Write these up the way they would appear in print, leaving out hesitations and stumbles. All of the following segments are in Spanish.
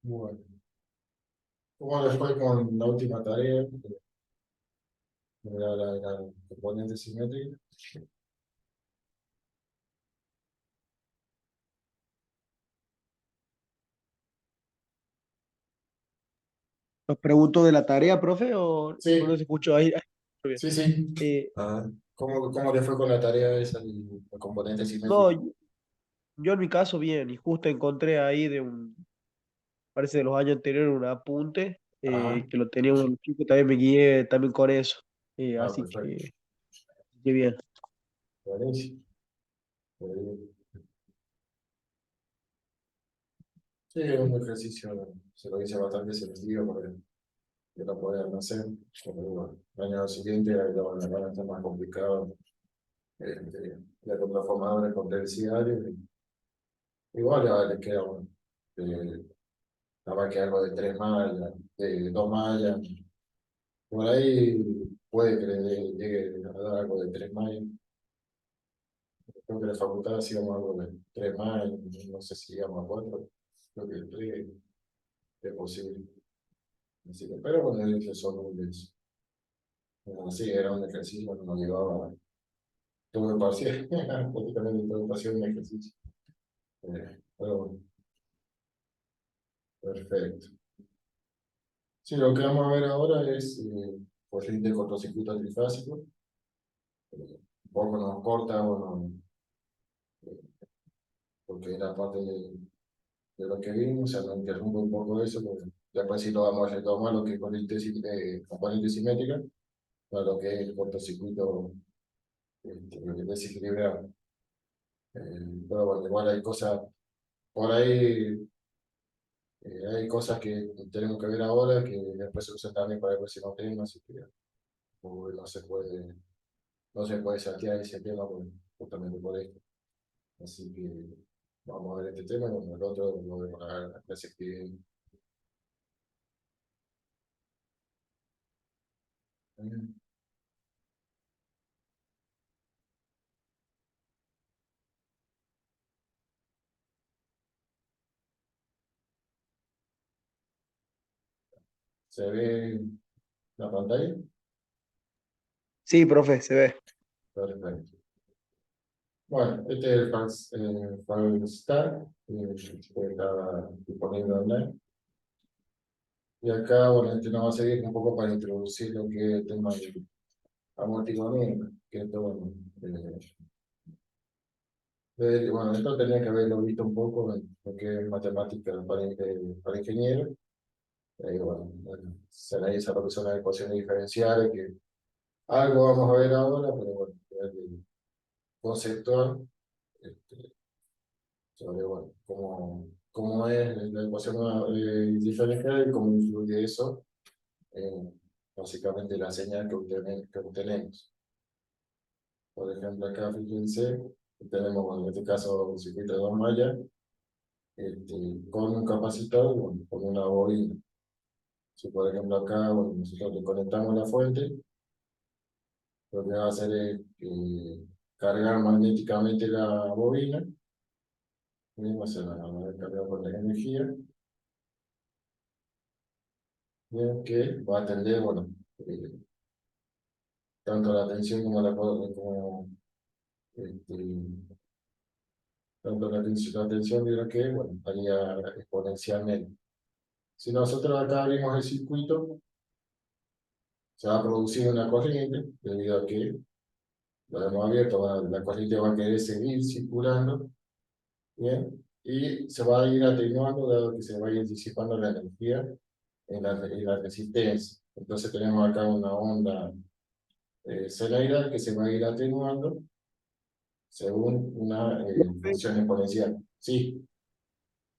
Bueno, ¿cómo les fue con la última tarea? La componente simétrica. ¿Os pregunto de la tarea, profe, o no se Sí, escuchó ahí? Bien. sí, sí. Eh, Ah, ¿cómo le fue con la tarea esa de la componente no, simétrica? yo en mi caso bien, y justo encontré ahí parece de los años anteriores, un apunte Ajá, que lo tenía un chico, también me guié también con eso. Así perfecto. que bien. Buenísimo. Muy Sí, es un ejercicio, se lo hice bastante sencillo porque yo lo podía hacer. Pero bueno, el año siguiente ahí van a estar más complicados. La contraformadora con terciario. Igual ya le queda bueno. Nada más que algo de 3 mallas, de 2 mallas. Por ahí puede que le llegue a dar algo de 3 mallas. Creo que la facultad hacíamos algo de 3 mallas, no sé si íbamos a 4. Creo que 3 es posible. Así que, pero bueno, ellos son muy eso. Bueno, sí, era un ejercicio, nos llevaba todo el parcial, prácticamente todo el parcial un ejercicio. Pero bueno, perfecto. Sí, lo que vamos a ver ahora es corriente de cortocircuito trifásico. Un poco nos corta, bueno, porque era parte de lo que vimos, o sea, nos interrumpe un poco eso, porque después sí lo vamos a retomar lo que es corriente, componente simétrica, para lo que es el cortocircuito desequilibrado. Pero bueno, igual hay cosas, por ahí hay cosas que tenemos que ver ahora que después se usan también para el próximo tema, así que no se puede saltear ese tema justamente por esto. Así que vamos a ver este tema y bueno, el otro lo vemos a la clase que viene. ¿Se ve la pantalla? Sí, profe, se ve. Perfecto. Bueno, este es el Falstar, que está disponible online. Y acá, bueno, este nos va a seguir un poco para introducir lo que es el tema de amortiguamiento, que esto, bueno, bueno, esto tenía que haberlo visto un poco en lo que es matemática para ingenieros. Bueno, se analiza lo que son las ecuaciones diferenciales, que algo vamos a ver ahora, pero bueno, conceptual, este, sobre bueno, cómo es la ecuación diferencial y cómo influye eso en básicamente la señal que obtenemos. Por ejemplo, acá fíjense, tenemos, bueno, en este caso, un circuito de 2 mallas, con un capacitor, bueno, con una bobina. Si por ejemplo acá, bueno, nosotros le conectamos la fuente, lo que va a hacer es cargar magnéticamente la bobina, mismo se va a cargar por la energía, bien, que va a atender, bueno, tanto la tensión como este, la tensión de la que, bueno, varía exponencialmente. Si nosotros acá abrimos el circuito, se va a producir una corriente, debido a que lo hemos abierto, la corriente va a querer seguir circulando, ¿bien? Y se va a ir atenuando, dado que se va a ir disipando la energía en la resistencia. Entonces tenemos acá una onda senoidal que se va a ir atenuando según una Profe, función exponencial. Sí,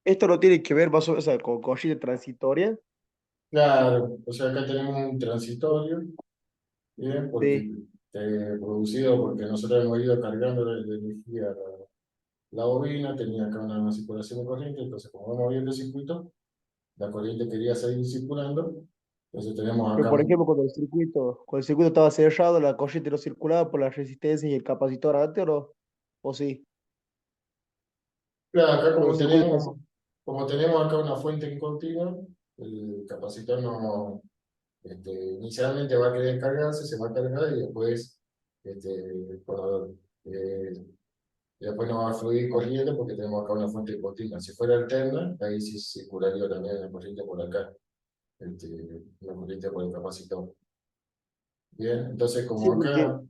esto no tiene que ver más o menos con corriente transitoria. claro. O sea, acá tenemos un transitorio, ¿bien? Porque, Sí. producido porque nosotros hemos ido cargando la energía la bobina, tenía acá una circulación de corriente, entonces como vamos viendo el circuito, la corriente quería seguir circulando, entonces tenemos Pero acá por ejemplo, cuando el circuito estaba cerrado, la corriente no circulaba por la resistencia y el capacitor antes, ¿o no? ¿O sí? Claro, acá ¿Cómo circula? como tenemos acá una fuente en continua, el capacitor no, inicialmente va a querer cargarse, se va a cargar y después, cuando, y después no va a fluir corriente porque tenemos acá una fuente continua. Si fuera alterna, ahí sí circularía también la corriente por acá, este, la corriente por el capacitor. Bien, entonces Sí, como porque acá,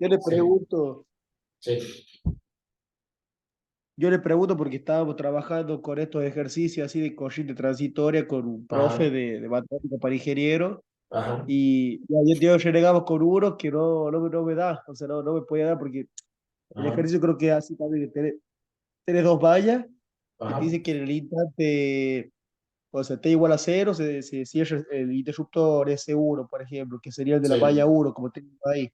sí, sí, yo le pregunto porque estábamos trabajando con estos ejercicios así de corriente transitoria con un profe ajá, de matemática para ingeniero ajá, y ya yo renegaba con uno que no me da, o sea, no me podía dar porque el ajá, ejercicio creo que es así también, que tenés dos vallas y te ajá, dice que en el instante, o sea, t igual a cero, se cierra el interruptor S1, por ejemplo, que sería el de la sí, valla uno como tengo ahí,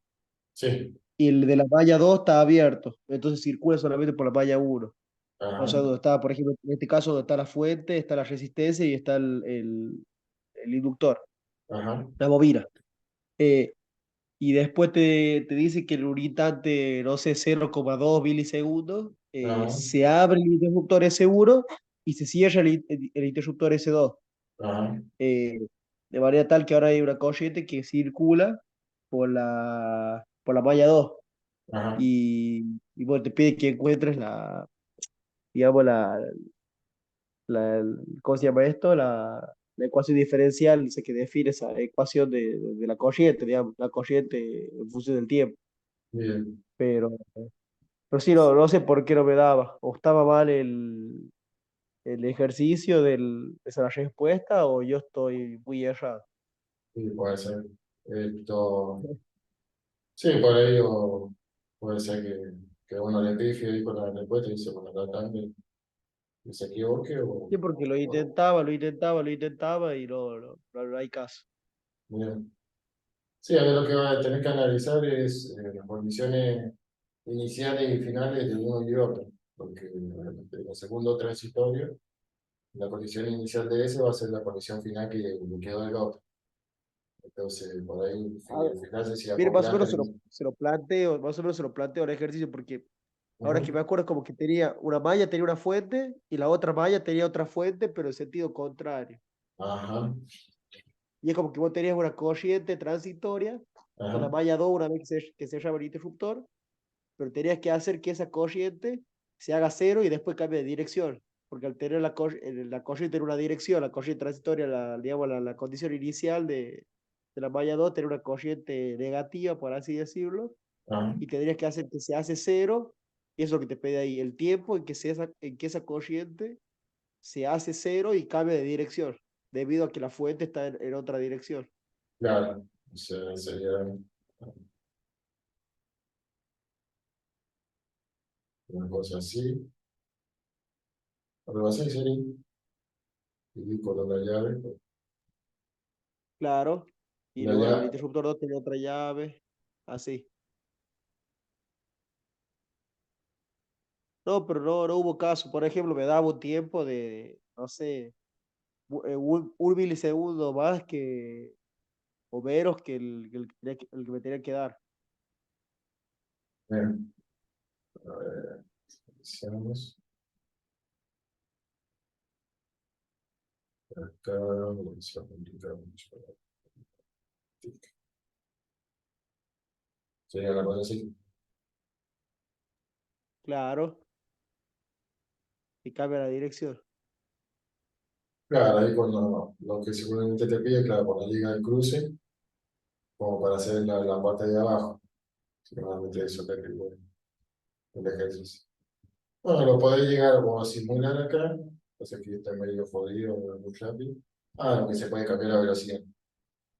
sí, y el de la valla 2 está abierto, entonces circula solamente por la valla uno. O ajá, sea, donde está, por ejemplo, en este caso, donde está la fuente, está la resistencia y está el inductor, ajá, la bobina. Eh, y después te dice que el irritante, no sé, 0,2 milisegundos, ajá, se abre el interruptor S1 y se cierra el interruptor S2. ajá, eh, de manera tal que ahora hay una corriente que circula por la malla 2. ajá, Y bueno, te pide que encuentres digamos, ¿cómo se llama esto? La ecuación diferencial, dice que define esa ecuación de la corriente, digamos, la corriente en función del tiempo. bien. Pero, pero sí, no sé por qué no me daba. O estaba mal el ejercicio de esa respuesta o yo estoy muy errado. Sí, puede ser. Esto, sí, por ahí puede ser que uno le pifie ahí con la respuesta y dice, bueno, tratando y se equivoque Sí, porque lo intentaba y no hay caso. bien. Sí, a ver, lo que va a tener que analizar es las condiciones iniciales y finales de uno y otro, porque en el segundo transitorio, la condición inicial de ese va a ser la condición final que le quedó del otro. Entonces, por ahí, A ver, fijarse si mire, más o acoplaste. menos se lo planteo, más o menos se lo planteo el ejercicio, porque ahora que me acuerdo como que tenía una malla, tenía una fuente y la otra malla tenía otra fuente, pero en sentido contrario. Ajá, Y es como que vos tenías una corriente transitoria en la ajá, malla 2 una vez que se llama el interruptor, pero tenías que hacer que esa corriente se haga cero y después cambie de dirección. Porque al tener la corriente en una dirección, la corriente transitoria, digamos, la condición inicial de la malla 2 tener una corriente negativa, por así decirlo, ajá, y tendrías que hacer que se hace cero, y eso es lo que te pide ahí, el tiempo en que esa corriente se hace cero y cambia de dirección, debido a que la fuente está en otra dirección. claro. O sea, sería una cosa así. Algo así sería. Y con la llave. Claro. Y La luego el llave, interruptor 2 tiene otra llave, así. No, pero no hubo caso. Por ejemplo, me daba un tiempo de, no sé, un milisegundo más que, o menos que el que me tenía que dar. bien. A ver, iniciamos. Acá, vamos a complicar mucho. Sería la cosa así. Claro, y cambia la dirección. Claro, ahí cuando lo que seguramente te pide, claro, cuando llega el cruce, como para hacer la parte de abajo. Seguramente eso te pide el ejercicio. Bueno, lo podés llegar o a simular acá, o sea que está medio jodido, muy rápido. Ah, aunque se puede cambiar la velocidad,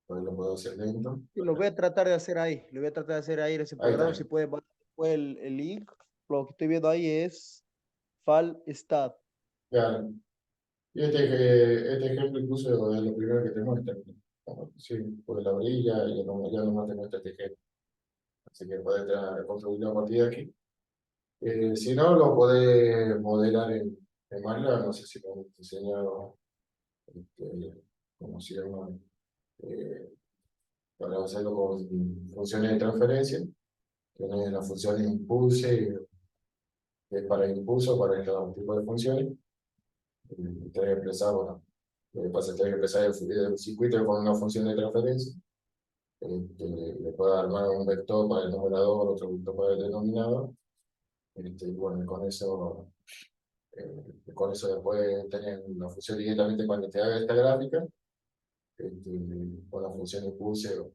pues lo puedo hacer lento. Y lo voy a tratar de hacer ahí. Lo voy a tratar de hacer ahí en ese Ahí programa. está. Si puede mandar después el link. Lo que estoy viendo ahí es FalStat. Claro. Y este ejemplo incluso es lo primero que te muestra. Sí, por la orilla y ya nomás te muestra este ejemplo. Así que puedes construir a partir de aquí. Si no, lo podés modelar en MATLAB. No sé si lo han enseñado cómo se llama, eh, para hacerlo con funciones de transferencia. Tienes la función impulse, que es para impulso, para estos tipos de funciones. Tenés que expresar, bueno, lo que pasa es que tenés que expresar el circuito con una función de transferencia, le puede armar un vector para el numerador, otro vector para el denominador, y bueno, con eso después tenés la función directamente cuando te haga esta gráfica, con la función impulse,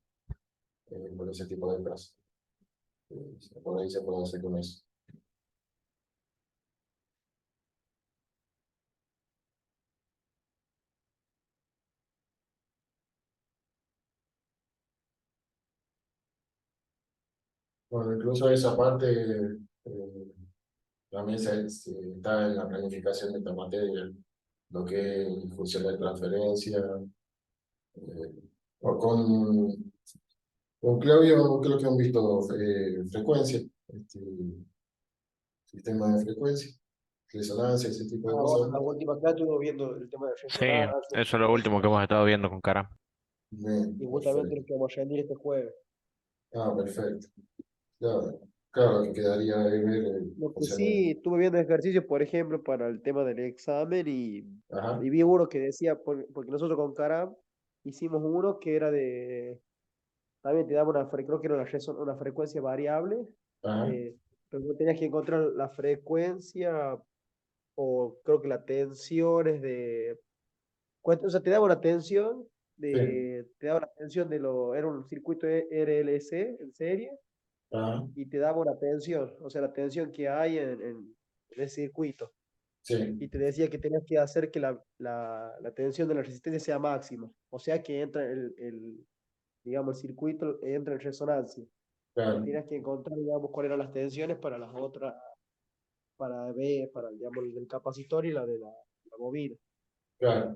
con ese tipo de cosas. Por ahí se puede hacer con eso. Bueno, incluso esa parte también está en la planificación de esta materia, lo que es función de transferencia, eh, o con Claudio creo que han visto frecuencia, sistema de frecuencia, resonancia, ese tipo de Ahora, cosas. en la última clase estuvimos viendo el tema de Sí, resonancia, eso es lo último que hemos estado viendo con Cara. y Bien, justamente perfecto. lo que vamos a rendir este jueves. Ah, perfecto. Claro, claro, que quedaría de ver Lo que función de... sí, estuve viendo ejercicios, por ejemplo, para el tema del examen Ajá, y vi uno que decía, porque nosotros con Caram hicimos uno que era también te daba creo que era una frecuencia variable, ajá, eh, pero tú tenías que encontrar la frecuencia o creo que la tensión es o sea, te daba una tensión sí, era un circuito RLC en serie ajá, y te daba una tensión, o sea, la tensión que hay en ese circuito. Y sí, te decía que tenías que hacer que la tensión de la resistencia sea máxima, o sea que entra digamos, el circuito entra en resonancia. Y claro, tenías que encontrar, digamos, cuáles eran las tensiones para las otras, digamos, el del capacitor y la bobina. claro,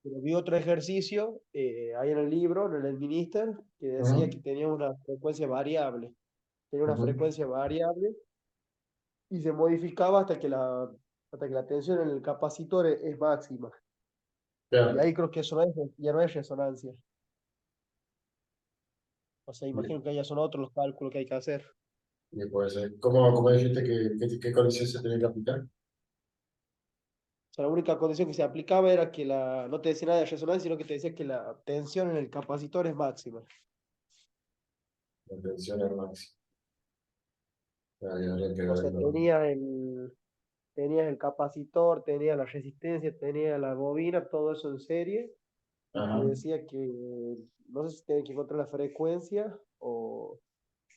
Pero vi otro ejercicio ahí en el libro, en el Minister, que decía ujú, que tenía una frecuencia variable. Tenía una ujú, frecuencia variable y se modificaba hasta que la tensión en el capacitor es máxima. Y claro. ahí creo que eso no es, ya no es resonancia. O sea, Y, imagino que ya son otros los cálculos que hay que hacer. y pues, ¿cómo dijiste qué condición se tenía que aplicar? O sea, la única condición que se aplicaba era que no te decía nada de resonancia, sino que te decía que la tensión en el capacitor es máxima. La tensión es máxima. Ahí habría que O sea, verlo. tenías el capacitor, tenías la resistencia, tenías la bobina, todo eso en serie, y te Ajá, decía que, no sé si tenías que encontrar la frecuencia o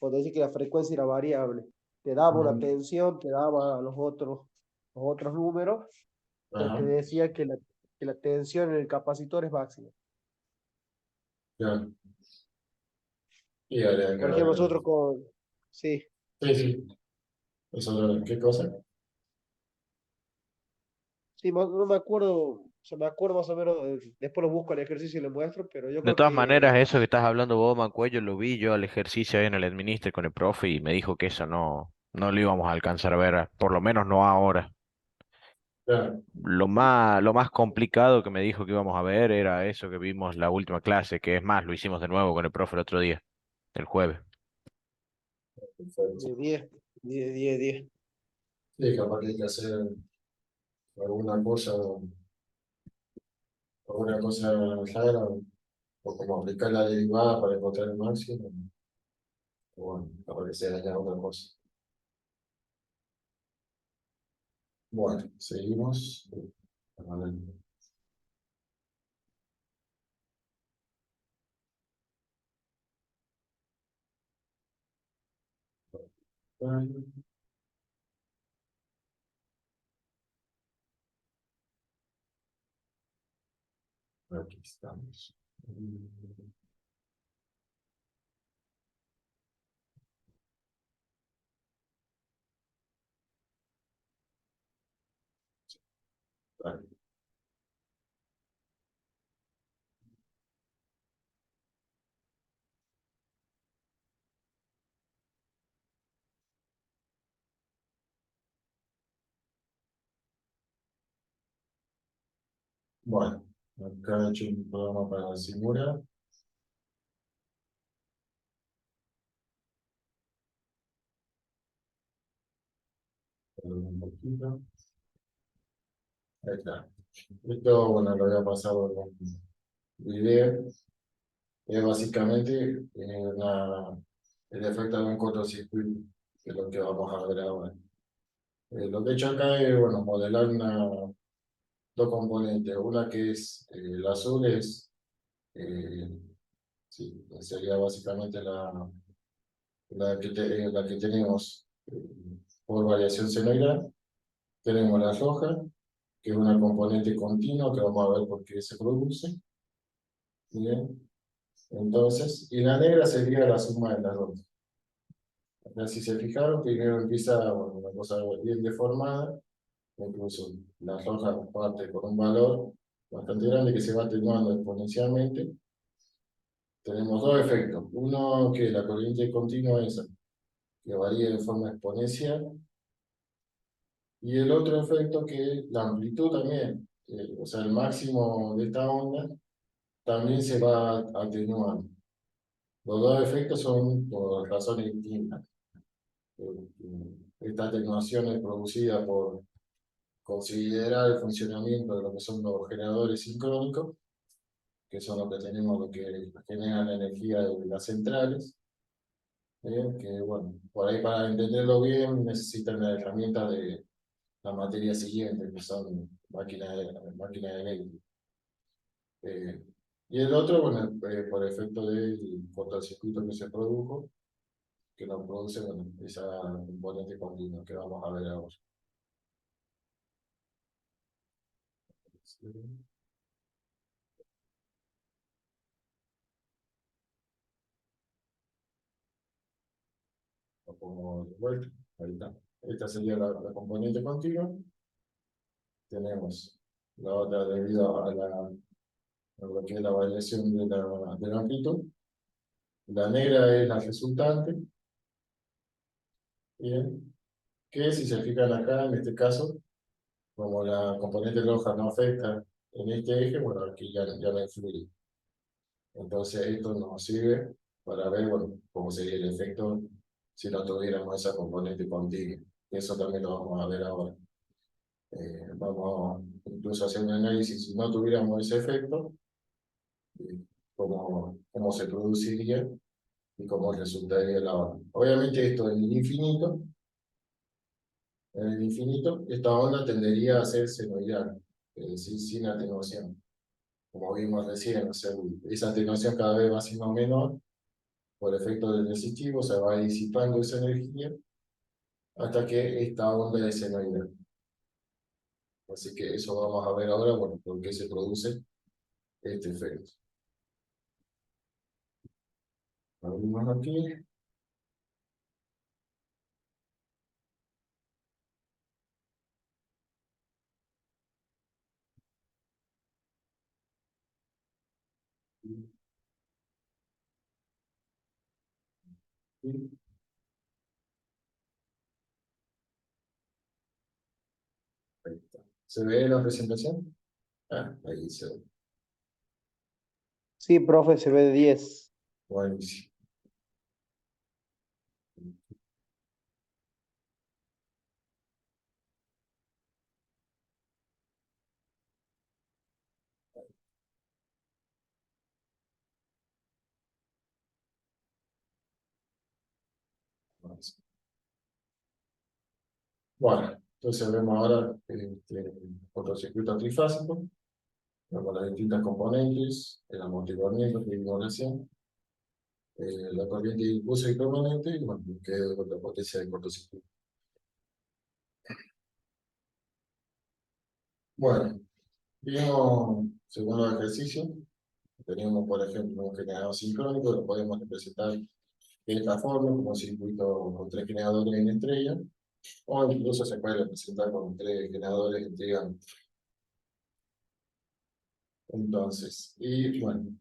te decía que la frecuencia era variable. Te daba una ujú, tensión, te daba los otros números, pero te ajá, decía que la tensión en el capacitor es máxima. claro. Y habría que Por ejemplo, ver. nosotros sí, Sí, sí. ¿Qué cosa? sí, no me acuerdo, o sea, me acuerdo más o menos, después lo busco el ejercicio y lo muestro, pero yo De creo todas maneras, que, eso que estás hablando vos, Mancuello, lo vi yo al ejercicio ahí en el Administer con el profe y me dijo que eso no lo íbamos a alcanzar a ver, por lo menos no ahora. Claro, Lo más complicado que me dijo que íbamos a ver era eso que vimos la última clase, que es más, lo hicimos de nuevo con el profe el otro día, el jueves. perfecto. de 10. Sí, capaz que hay que hacer alguna cosa, alguna cosa rara, o como aplicar la derivada para encontrar el máximo, o bueno, capaz que sea ya otra cosa. Bueno, seguimos. A ver. Aquí estamos. Bueno, acá he hecho un programa para simular. Perdón un poquito. Ahí está. Esto, bueno, lo había pasado en un video. Es básicamente el efecto de un cortocircuito, que es lo que vamos a ver ahora. Lo que he hecho acá es, bueno, modelar dos componentes. Una que es el azul, eh, sí, sería básicamente la que tenemos por variación senoidal. Tenemos la roja, que es una componente continua, que vamos a ver por qué se produce. Bien. Entonces, y la negra sería la suma de las dos. Acá, si se fijaron, primero empieza, bueno, una cosa bien deformada, incluso la roja parte con un valor bastante grande que se va atenuando exponencialmente. Tenemos dos efectos. Uno, que la corriente continua esa, que varía de forma exponencial, y el otro efecto que la amplitud también, o sea, el máximo de esta onda también se va atenuando. Los dos efectos son por razones distintas. Esta atenuación es producida por considerar el funcionamiento de lo que son los generadores sincrónicos, que son los que tenemos, lo que generan la energía de las centrales, que bueno, por ahí para entenderlo bien necesitan la herramienta de la materia siguiente, que son máquinas eléctricas. Y el otro, bueno, por efecto del cortocircuito que se produjo, que nos produce, bueno, esa componente continua que vamos a ver ahora. Sí. Lo pongo de vuelta. Ahí está. Esta sería la componente continua. Tenemos la otra debido a lo que es la variación de la amplitud. La negra es la resultante. Bien. Que si se fijan acá, en este caso, como la componente roja no afecta en este eje, bueno, aquí ya no influye. Entonces esto nos sirve para ver, bueno, cómo sería el efecto si no tuviéramos esa componente continua. Eso también lo vamos a ver ahora. Vamos incluso a hacer un análisis si no tuviéramos ese efecto, eh, cómo se produciría y cómo resultaría la onda. Obviamente esto en el infinito, esta onda tendería a ser senoidal, es decir, sin atenuación. Como vimos recién, o sea, esa atenuación cada vez va siendo menor por efecto del resistivo, se va disipando esa energía hasta que esta onda es senoidal. Así que eso vamos a ver ahora, bueno, por qué se produce este efecto. Abrimos aquí. Ahí está. ¿Se ve la presentación? Ah, ahí se ve. Sí, profe, se ve de 10. Buenísimo. Bueno, entonces vemos ahora el cortocircuito trifásico, vemos las distintas componentes, el amortiguamiento que vimos recién, la corriente de impulso y permanente, y bueno, que es la potencia del cortocircuito. Bueno, vimos, segundo ejercicio, tenemos por ejemplo un generador sincrónico, lo podemos representar de esta forma, como un circuito con tres generadores en estrella, o incluso se puede representar con tres generadores en triángulo. Entonces, y bueno,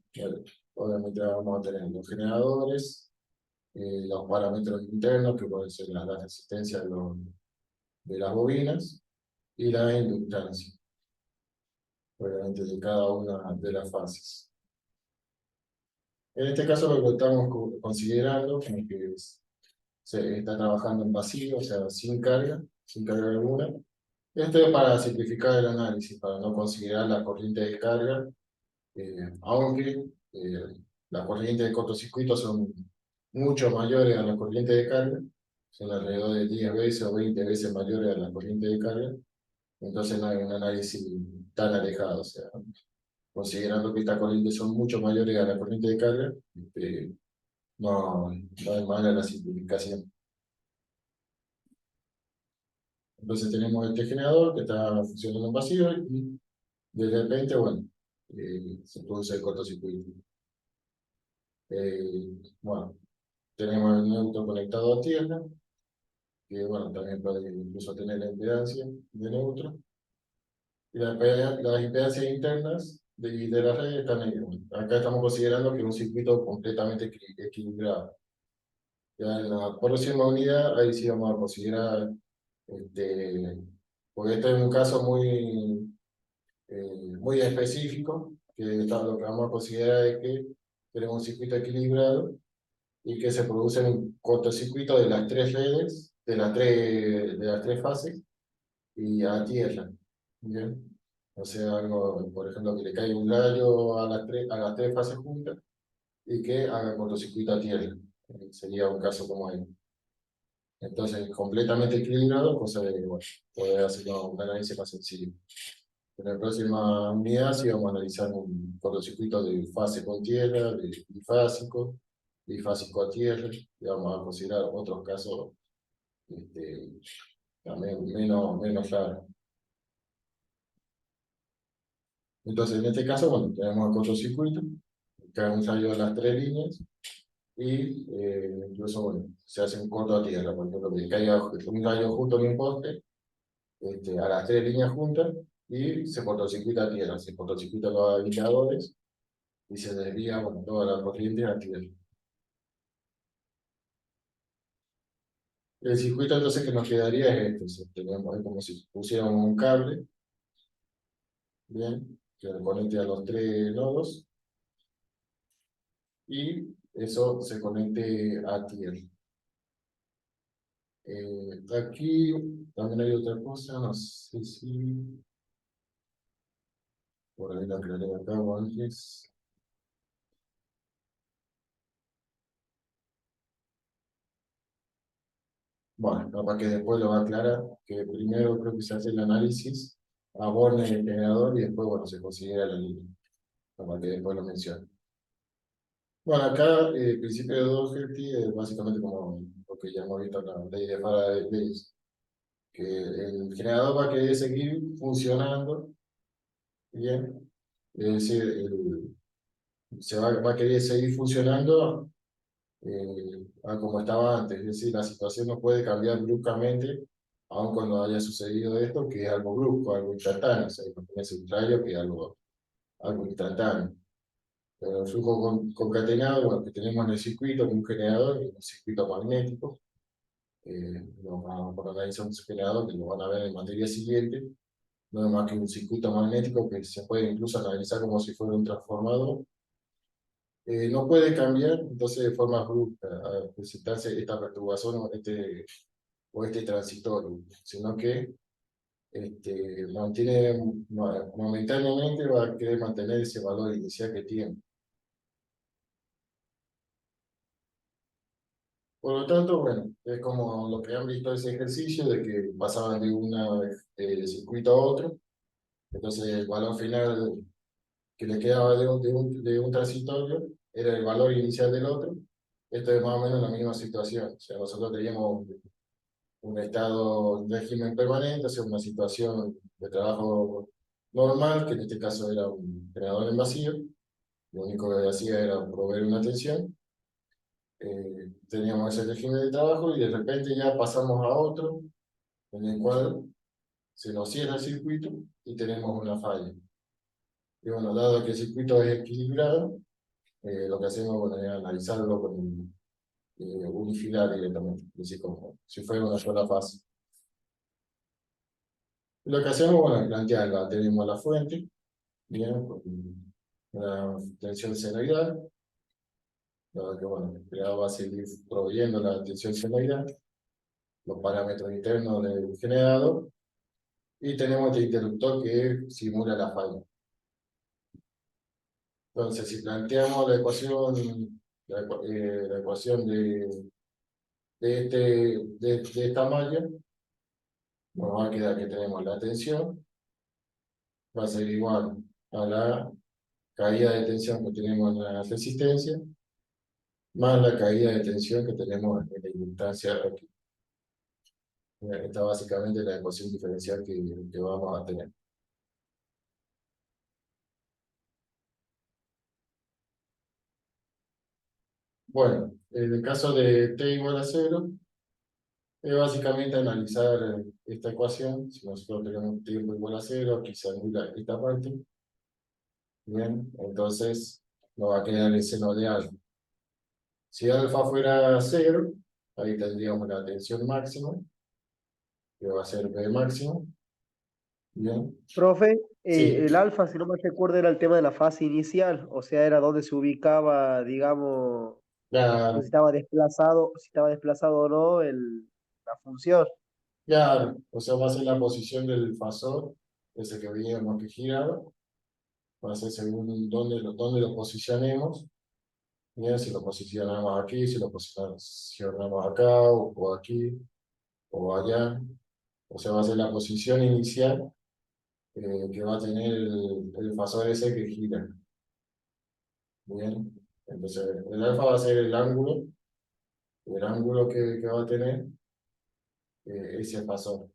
obviamente vamos a tener los generadores, los parámetros internos, que pueden ser la resistencia de las bobinas, y la inductancia, obviamente de cada una de las fases. En este caso lo que estamos considerando es que se está trabajando en vacío, o sea, sin carga alguna, Esto es para simplificar el análisis, para no considerar la corriente de carga, aunque las corrientes de cortocircuito son mucho mayores a la corriente de carga, son alrededor de 10 veces o 20 veces mayores a la corriente de carga, entonces no hay un análisis tan alejado, o sea, considerando que estas corrientes son mucho mayores a la corriente de carga, no hay manera de la simplificación. Entonces tenemos este generador que está funcionando en vacío y de repente, bueno, se produce el cortocircuito. Bueno, tenemos el neutro conectado a tierra, que bueno, también puede incluso tener la impedancia de neutro. Y las impedancias internas de la red están ahí. Acá estamos considerando que es un circuito completamente equilibrado. Ya en la próxima unidad, ahí sí vamos a considerar, porque este es un caso muy específico, que lo que vamos a considerar es que tenemos un circuito equilibrado y que se produce un cortocircuito de las tres redes, de las tres fases, y a tierra. ¿Bien? O sea, algo, por ejemplo, que le caiga un rayo a las tres fases juntas y que haga cortocircuito a tierra. Sería un caso como ahí. Entonces, completamente equilibrado, cosa de, bueno, poder hacer un análisis más sencillo. En la próxima unidad sí vamos a analizar un cortocircuito de fase con tierra, de bifásico a tierra, y vamos a considerar otros casos también menos raros. Entonces, en este caso, bueno, tenemos el cortocircuito, que es un rayo de las tres líneas, y incluso, bueno, se hace un corto a tierra, por ejemplo, que caiga un rayo justo en un poste, a las tres líneas juntas, y se cortocircuita a tierra, se cortocircuita los indicadores, y se desvía, bueno, toda la corriente a tierra. El circuito entonces que nos quedaría es este, tenemos ahí como si pusiéramos un cable, bien, que lo conecte a los tres nodos, y eso se conecte a tierra. Aquí también hay otra cosa, no sé si por ahí la aclaré acá o antes. Bueno, capaz que después lo va a aclarar, que primero creo que se hace el análisis a bornes del generador y después, bueno, se considera la línea, capaz que después lo menciona. Bueno, acá el principio de Doherty es básicamente como lo que ya hemos visto en la ley de Faraday, que el generador va a querer seguir funcionando, bien, es decir, va a querer seguir funcionando como estaba antes, es decir, la situación no puede cambiar bruscamente, aun cuando haya sucedido esto, que es algo brusco, algo instantáneo, o sea, imagínense un rayo que es algo instantáneo. Pero el flujo concatenado, bueno, que tenemos en el circuito, un generador, un circuito magnético, por analizar un generador, que lo van a ver en materia siguiente, no es más que un circuito magnético que se puede incluso analizar como si fuera un transformador. No puede cambiar, entonces, de forma brusca, a presentarse esta perturbación o este transitorio, sino que mantiene, momentáneamente va a querer mantener ese valor inicial que tiene. Por lo tanto, bueno, es como lo que han visto ese ejercicio de que pasaban de un circuito a otro, entonces el valor final que le quedaba de un transitorio era el valor inicial del otro. Esto es más o menos la misma situación, o sea, nosotros teníamos un estado, un régimen permanente, o sea, una situación de trabajo normal, que en este caso era un generador en vacío, lo único que hacía era proveer una tensión. Teníamos ese régimen de trabajo y de repente ya pasamos a otro, en el cual se nos cierra el circuito y tenemos una falla. Y bueno, dado que el circuito es equilibrado, lo que hacemos, bueno, es analizarlo con unifilar directamente, es decir, como si fuera una sola fase. Lo que hacemos, bueno, es plantearla, tenemos la fuente, bien, con una tensión senoidal, dado que, bueno, el creador va a seguir proveyendo la tensión senoidal, los parámetros internos del generador, y tenemos este interruptor que simula la falla. Entonces, si planteamos la ecuación, la ecuación de esta malla, nos va a quedar que tenemos la tensión, va a ser igual a la caída de tensión que tenemos en la resistencia, más la caída de tensión que tenemos en la inductancia aquí. Esta básicamente es la ecuación diferencial que vamos a tener. Bueno, en el caso de t igual a 0, es básicamente analizar esta ecuación. Si nosotros tenemos tiempo igual a 0, aquí se anula esta parte. Bien, entonces nos va a quedar el seno de alfa. Si alfa fuera 0, ahí tendríamos la tensión máxima, que va a ser B máximo. Bien, Profe, sí, el alfa, si no me recuerdo, era el tema de la fase inicial, o sea, era donde se ubicaba, digamos, ya, si estaba desplazado o no la función. ya, o sea, va a ser la posición del fasor, ese que veíamos que giraba, va a ser según dónde lo posicionemos. Bien, si lo posicionamos aquí, si lo posicionamos acá, o aquí, o allá. O sea, va a ser la posición inicial que va a tener el fasor ese que gira. Bien, entonces el alfa va a ser el ángulo que va a tener ese fasor.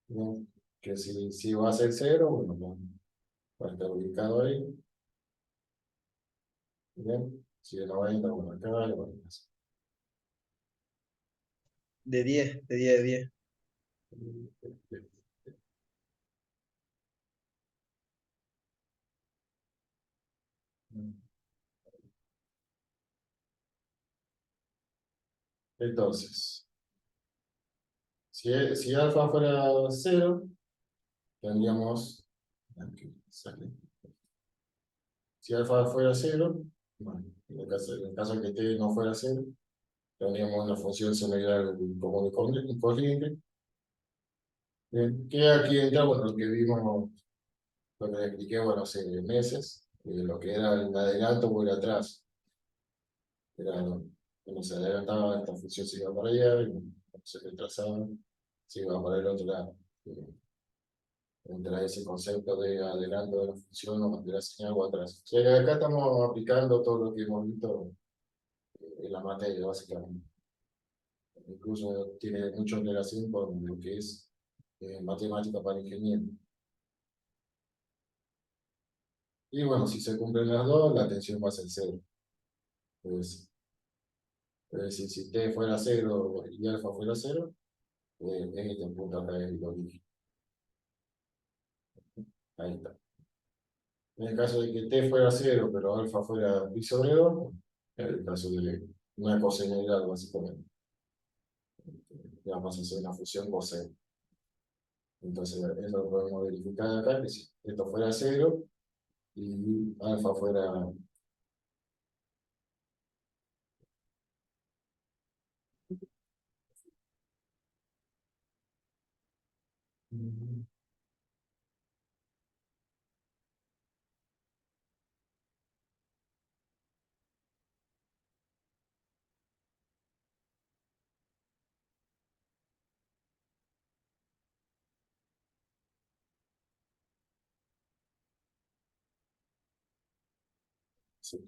Bien, que si va a ser 0, bueno, va a estar ubicado ahí. Bien, si es 90, bueno, acá, y bueno, así. De 10, de 10, de 10. Entonces, si alfa fuera 0, tendríamos, aquí sale. Si alfa fuera 0, bueno, en el caso de que t no fuera 0, tendríamos una función senoidal común y corriente. Bien, que aquí entra, bueno, lo que vimos, lo que le expliqué, bueno, hace meses, lo que era el adelanto o el atrás. Era, cuando se adelantaba, esta función se iba para allá, y cuando se retrasaba, se iba para el otro lado. Entra ese concepto de adelanto de la función o de la señal o atrás. O sea, que acá estamos aplicando todo lo que hemos visto en la materia, básicamente. Incluso tiene mucha relación con lo que es matemática para ingenieros. Y bueno, si se cumplen las dos, la tensión va a ser 0. Pues, es decir, si t fuera 0 y alfa fuera 0, en este punto acá es el origen. Ahí está. En el caso de que t fuera 0, pero alfa fuera pi sobre 2, es el caso de una cosenoidal, básicamente. Ya vamos a hacer una función coseno. Entonces, eso lo podemos verificar acá, que si esto fuera 0 y alfa fuera.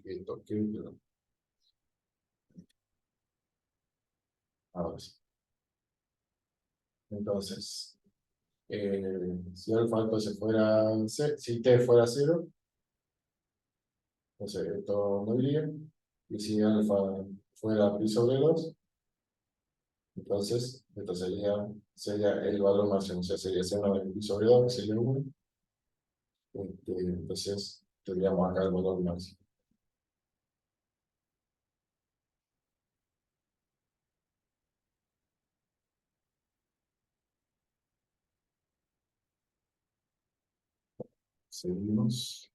Esto, ahora sí. Entonces, si alfa entonces fuera, si t fuera 0, entonces esto no iría. Y si alfa fuera pi sobre 2, entonces esto sería el valor máximo, o sea, sería seno de pi sobre 2, que sería 1. Entonces tendríamos acá el valor máximo. Seguimos.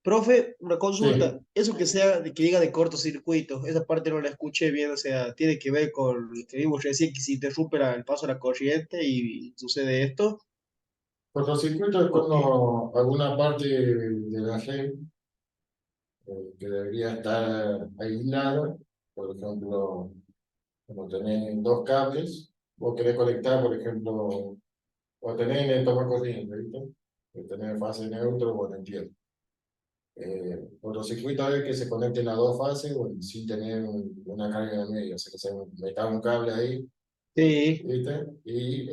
Profe, una Sí, consulta. Eso que sea, que diga de cortocircuito, esa parte no la escuché bien, o sea, tiene que ver con lo que vimos recién, que se interrumpe el paso de la corriente y sucede esto. cortocircuito es O- cuando alguna parte de la red que debería estar aislada, por ejemplo, como tenés dos cables, vos querés conectar, por ejemplo, o tenés en el toma corriente, ¿viste? Que tenés fase neutro, bueno, entiendo. Cortocircuito es que se conecten las dos fases, bueno, sin tener una carga en el medio, o sea, que se meta un cable ahí, Sí, ¿viste? Y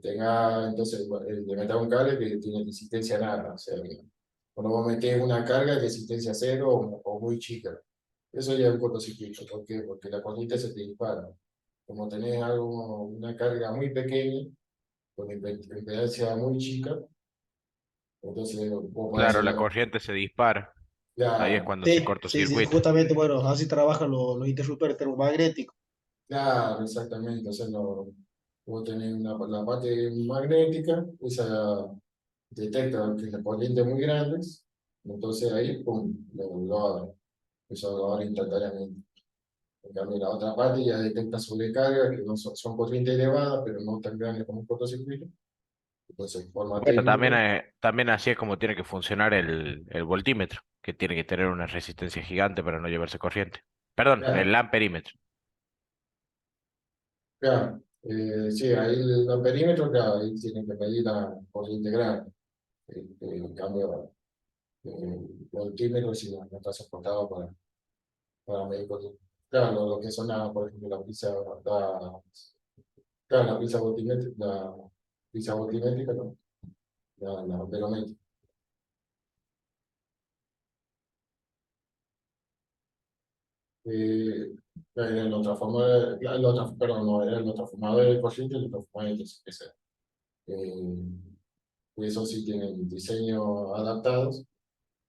tenga, entonces, le meta un cable que tiene resistencia nada, o sea, cuando vos metés una carga de resistencia cero o muy chica. Eso ya es un cortocircuito. ¿Por qué? Porque la corriente se te dispara. Como tenés algo, una carga muy pequeña, con impedancia muy chica, entonces vos podés Claro, hacer la corriente se dispara. Ahí es la, cuando se sí, sí, sí, cortocircuita. justamente, bueno, así trabajan los interruptores termomagnéticos. claro, exactamente. O sea, vos tenés la parte magnética, esa detecta que la corriente es muy grande, entonces ahí, pum, lo abre. Eso lo abre instantáneamente. En cambio, la otra parte ya detecta sobrecarga, que no son corrientes elevadas, pero no tan grandes como un cortocircuito. Entonces, forma Bueno, también, técnica, también así es como tiene que funcionar el voltímetro, que tiene que tener una resistencia gigante para no llevarse corriente. Perdón, el claro, amperímetro. claro. Sí, ahí el perímetro, claro, ahí tienen que medir la corriente grande. En cambio, el voltímetro sí no está soportado para medir corriente. Claro, lo que son, por ejemplo, claro, la pizza voltimétrica, no, la amperométrica. Eh, perdón, no, era el transformador de corriente y el transformador de TCP. Eh, Eso sí tienen diseños adaptados,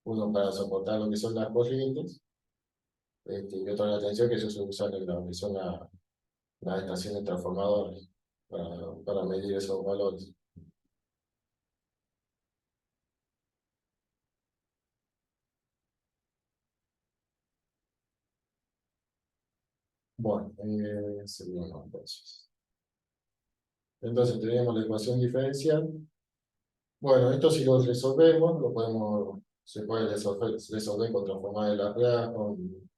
uno para soportar lo que son las corrientes, y otro la atención que ellos se usan en lo que son las estaciones transformadoras para medir esos valores. Bueno, seguimos entonces. Entonces tenemos la ecuación diferencial. Bueno, esto si lo resolvemos, se puede resolver con transformar de Laplace, con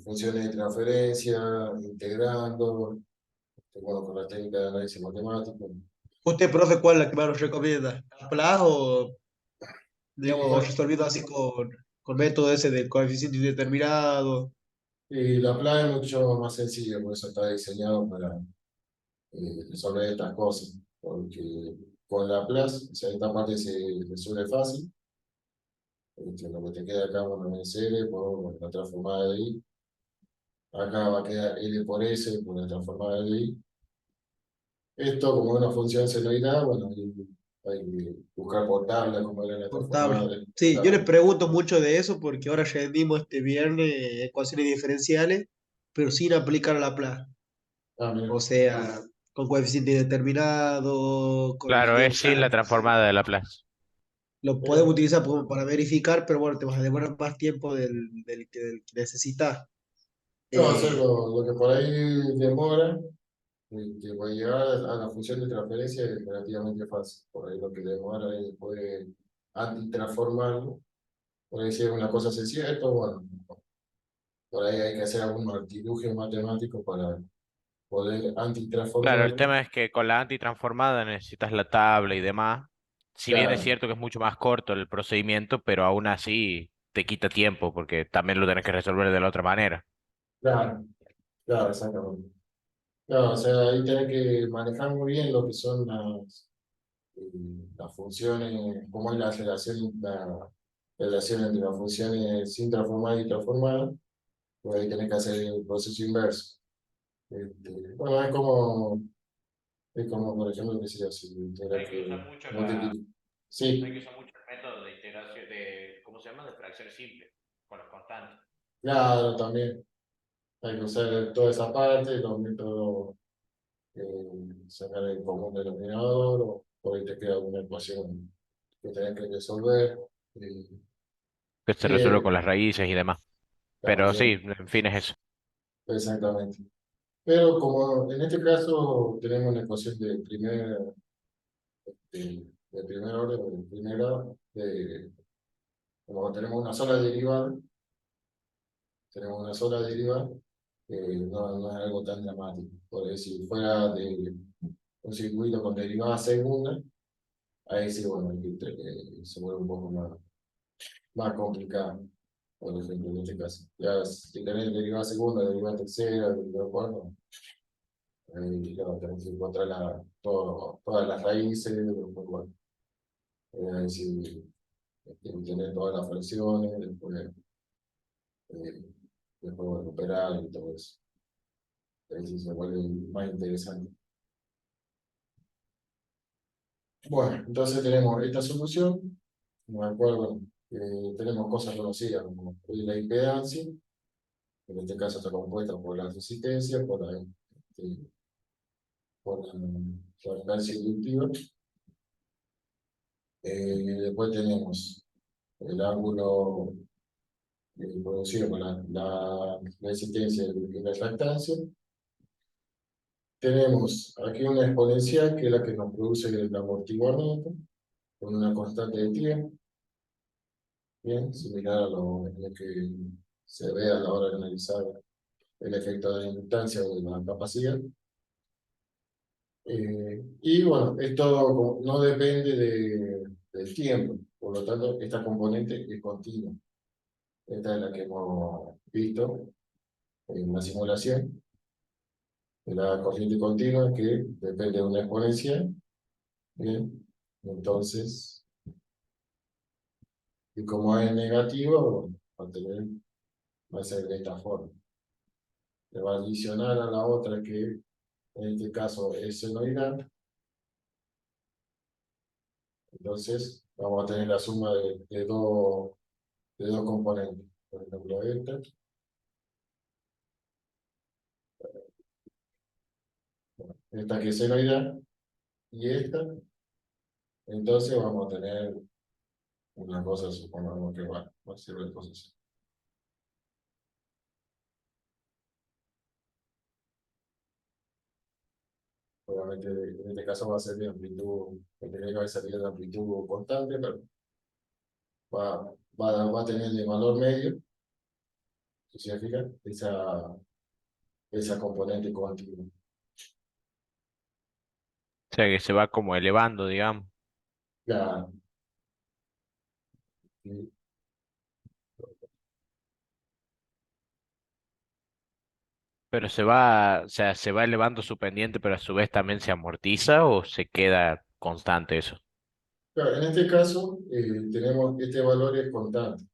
funciones de transferencia, integrando, bueno, con la técnica de análisis matemático. ¿Usted, profe, cuál es la que más nos recomienda? ¿Laplace o, digamos, Y, o bueno, resolvido así con método ese del coeficiente indeterminado? y Laplace es mucho más sencillo, por eso está diseñado para resolver estas cosas, porque con Laplace, o sea, esta parte se resuelve fácil, lo que te queda acá, bueno, es L por la transformada de I, acá va a quedar L por S por la transformada de I. Esto, como es una función senoidal, bueno, hay que buscar por tabla cómo era la Por transformada tabla. de Sí, yo le la. pregunto mucho de eso porque ahora rendimos este viernes ecuaciones diferenciales, pero sin aplicar a Laplace. Ah, mira. O sea, con coeficiente indeterminado, con Claro, es sin la lineal. transformada de Laplace. Lo podemos Mira. utilizar para verificar, pero bueno, te vas a demorar más tiempo del que necesitas. No, eso es Eh, lo que por ahí demora, que para llegar a la función de transferencia es relativamente fácil. Por ahí lo que demora es poder antitransformarlo. Por ahí si es una cosa sencilla, esto, bueno, por ahí hay que hacer algún artilugio matemático para poder Claro, el antitransformarlo. tema es que con la antitransformada necesitas la tabla y demás. Si bien es Claro, cierto que es mucho más corto el procedimiento, pero aún así te quita tiempo porque también lo tenés que resolver de la otra manera. claro, claro, exactamente. Claro, o sea, ahí tenés que manejar muy bien lo que son las funciones, cómo es la relación entre las funciones sin transformar y transformar, pues ahí tenés que hacer el proceso inverso. Bueno, es como, por ejemplo, que si tuvieras Hay que que usar mucho multiplicar. hay que Sí, usar mucho el método de integración, ¿cómo se llama? De fracciones simples, con las constantes. claro, también. Hay que usar toda esa parte, los métodos, sacar el común denominador, o por ahí te queda alguna ecuación que tenés que resolver. que se resuelve con Sí, las raíces y demás. claro, Pero sí, sí, en fin, es eso. exactamente. Pero como en este caso tenemos una ecuación de primer orden, de primer grado, como tenemos una sola derivada, no es algo tan dramático. Porque si fuera de un circuito con derivada segunda, ahí sí, bueno, se vuelve un poco más complicado. Por ejemplo, en este caso. Ya si tenés derivada segunda, derivada tercera, derivada cuarta, ahí claro, tenés que encontrar todas las raíces, después, bueno, ahí sí, tener todas las fracciones, eh, después bueno, operar y todo eso. Ahí sí se vuelve más interesante. Bueno, entonces tenemos esta solución, en la cual, bueno, tenemos cosas conocidas como la impedancia, en este caso está compuesta por la resistencia, este, por la impedancia inductiva. Después tenemos el ángulo producido por la resistencia y la refractancia. Tenemos aquí una exponencial que es la que nos produce el amortiguamiento con una constante de tiempo, bien, similar a lo que se ve a la hora de analizar el efecto de la inductancia o de la capacidad. Y bueno, esto no depende del tiempo, por lo tanto, esta componente es continua. Esta es la que hemos visto en la simulación de la corriente continua que depende de una exponencial. Bien, entonces, y como es negativa, bueno, va a ser de esta forma. Le va a adicionar a la otra que en este caso es senoidal. Entonces, vamos a tener la suma de dos componentes. Por ejemplo, esta que es senoidal y esta. Entonces, vamos a tener una cosa, supongamos que va a ser la cosa así. Obviamente, en este caso va a ser de amplitud, tendría que haber salido de amplitud constante, pero va, va a tener de valor medio, si se fija, esa componente continua. O sea que se va como elevando, digamos. Claro. Y, Pero se va, o sea, se va elevando su pendiente, pero a su vez también se amortiza o se queda constante eso. claro, en este caso, tenemos este valor es constante.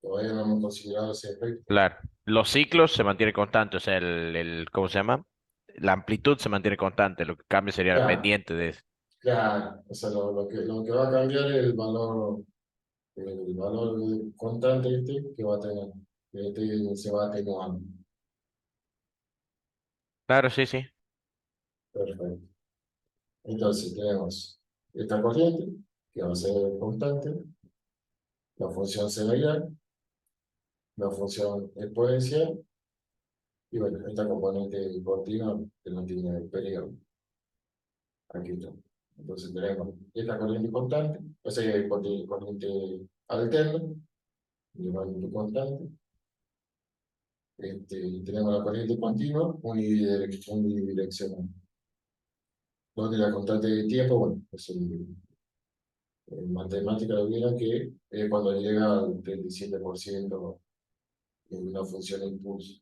Todavía no hemos considerado ese efecto. Claro. Los ciclos se mantiene constante, o sea, ¿cómo se llama? La amplitud se mantiene constante, lo que cambia sería la Claro, pendiente de eso. claro. O sea, lo que va a cambiar es el valor constante que va a tener. Que se va atenuando. Claro, sí, sí. Perfecto. Entonces tenemos esta corriente, que va a ser constante, la función senoidal, la función exponencial, y bueno, esta componente continua que no tiene periodo. Aquí está. Entonces tenemos esta corriente constante, o sea, corriente alterna, igualmente constante. Tenemos la corriente continua unidireccional. Donde la constante de tiempo, bueno, pues en matemática lo vieron que es cuando llega al 37% en una función de impulso.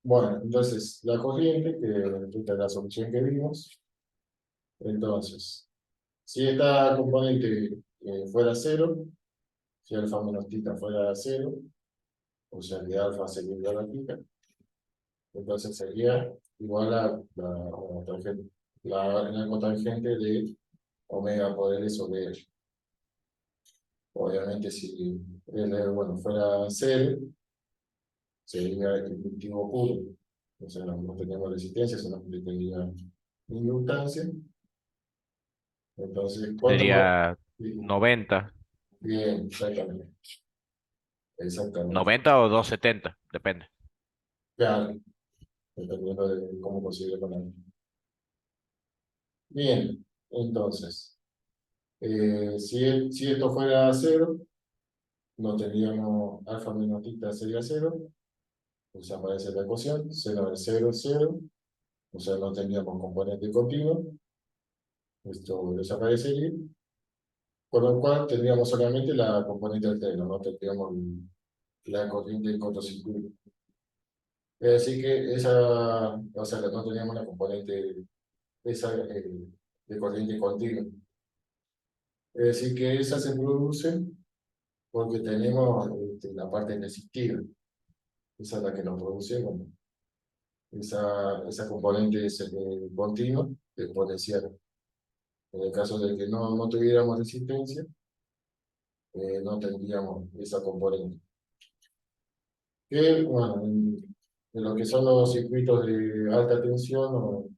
Bueno, entonces la corriente, que esta es la solución que vimos, entonces, si esta componente fuera cero, si alfa menos tita fuera cero, o sea que alfa sería igual a tita, entonces sería igual a la cotangente de omega poder sobre L. Obviamente si L bueno, fuera cero, sería el cultivo puro. o sea, no teníamos resistencia, sino que tenía inductancia. Entonces, ¿cuánto más? Sería 90, Bien, exactamente. Exactamente. 90 o 270, depende. Claro, dependiendo de cómo consigue con él. Bien, entonces, si esto fuera cero, no tendríamos alfa menos tita sería cero, pues aparece la ecuación, 0 de 0 es 0, o sea, no tendríamos componente continuo, esto desaparecería, con lo cual tendríamos solamente la componente alterna, no tendríamos la corriente del cortocircuito. Es decir que o sea, no teníamos la componente esa, de corriente continua. Es decir que esa se produce porque tenemos la parte resistiva, esa es la que nos producimos, esa componente es continua, exponencial. En el caso de que no tuviéramos resistencia, no tendríamos esa componente. Que, bueno, en lo que son los circuitos de alta tensión,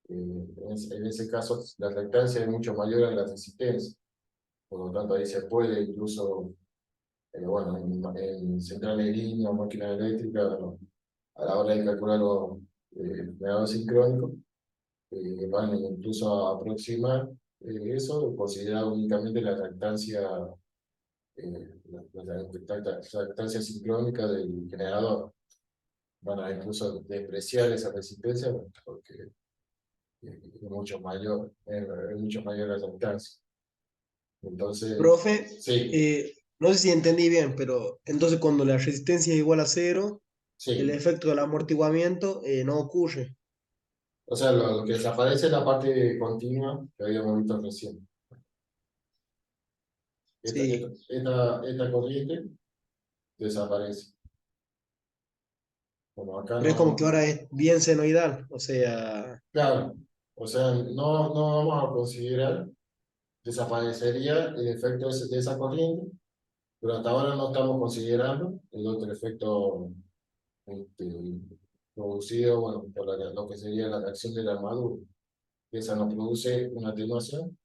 en ese caso la reactancia es mucho mayor a la resistencia. Por lo tanto, ahí se puede incluso, bueno, en centrales de línea o máquinas eléctricas, a la hora de calcular los generadores sincrónicos, van incluso a aproximar eso, considerar únicamente la reactancia, la reactancia sincrónica del generador. Van a incluso despreciar esa resistencia porque es mucho mayor la reactancia. Entonces, Profe, sí, no sé si entendí bien, pero entonces cuando la resistencia es igual a cero, el sí. efecto del amortiguamiento no ocurre. O sea, lo que desaparece es la parte continua que habíamos visto recién. Sí, Esta corriente desaparece. Como acá pero es como que no. ahora es bien senoidal, o sea, Claro, o sea, no vamos a considerar, desaparecería el efecto de esa corriente, pero hasta ahora no estamos considerando el otro efecto este, producido, bueno, por lo que sería la reacción de la armadura, que esa nos produce una atenuación.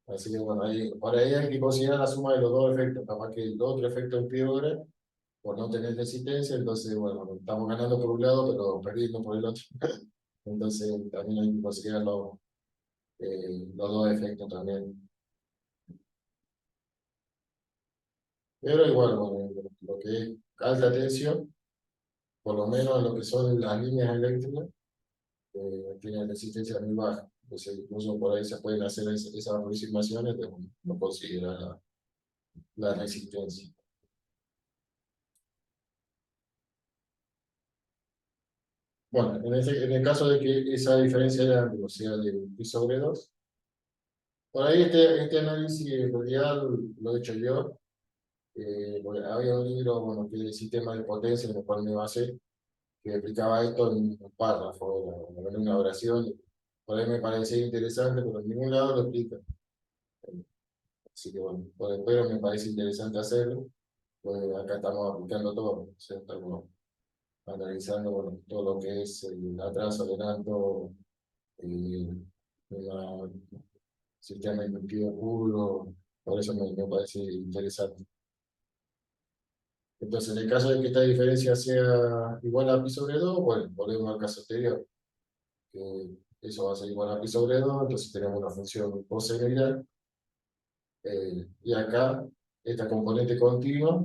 Así que bueno, por ahí hay que considerar la suma de los dos efectos, capaz que el otro efecto empeora por no tener resistencia, entonces bueno, estamos ganando por un lado, pero perdiendo por el otro. Entonces también hay que considerar los dos efectos también. Pero igual, bueno, lo que es alta tensión, por lo menos lo que son las líneas eléctricas, tienen resistencia muy baja. Entonces incluso por ahí se pueden hacer esas aproximaciones de no considerar la resistencia. Bueno, en el caso de que esa diferencia de ángulo sea de pi sobre 2, por ahí este análisis en realidad lo he hecho yo. Porque había un libro, bueno, que es el sistema de potencia, en el cual me basé, que explicaba esto en un párrafo, o en una oración. Por ahí me parecía interesante, pero en ningún lado lo explica. Así que bueno, pero me parece interesante hacerlo, pues acá estamos aplicando todo, o sea, estamos analizando bueno, todo lo que es el atraso, adelanto, el sistema inductivo puro, por eso me parece interesante. Entonces, en el caso de que esta diferencia sea igual a pi sobre 2, bueno, volvemos al caso anterior, que eso va a ser igual a pi sobre 2, entonces tenemos una función cosenoidal, y acá esta componente continua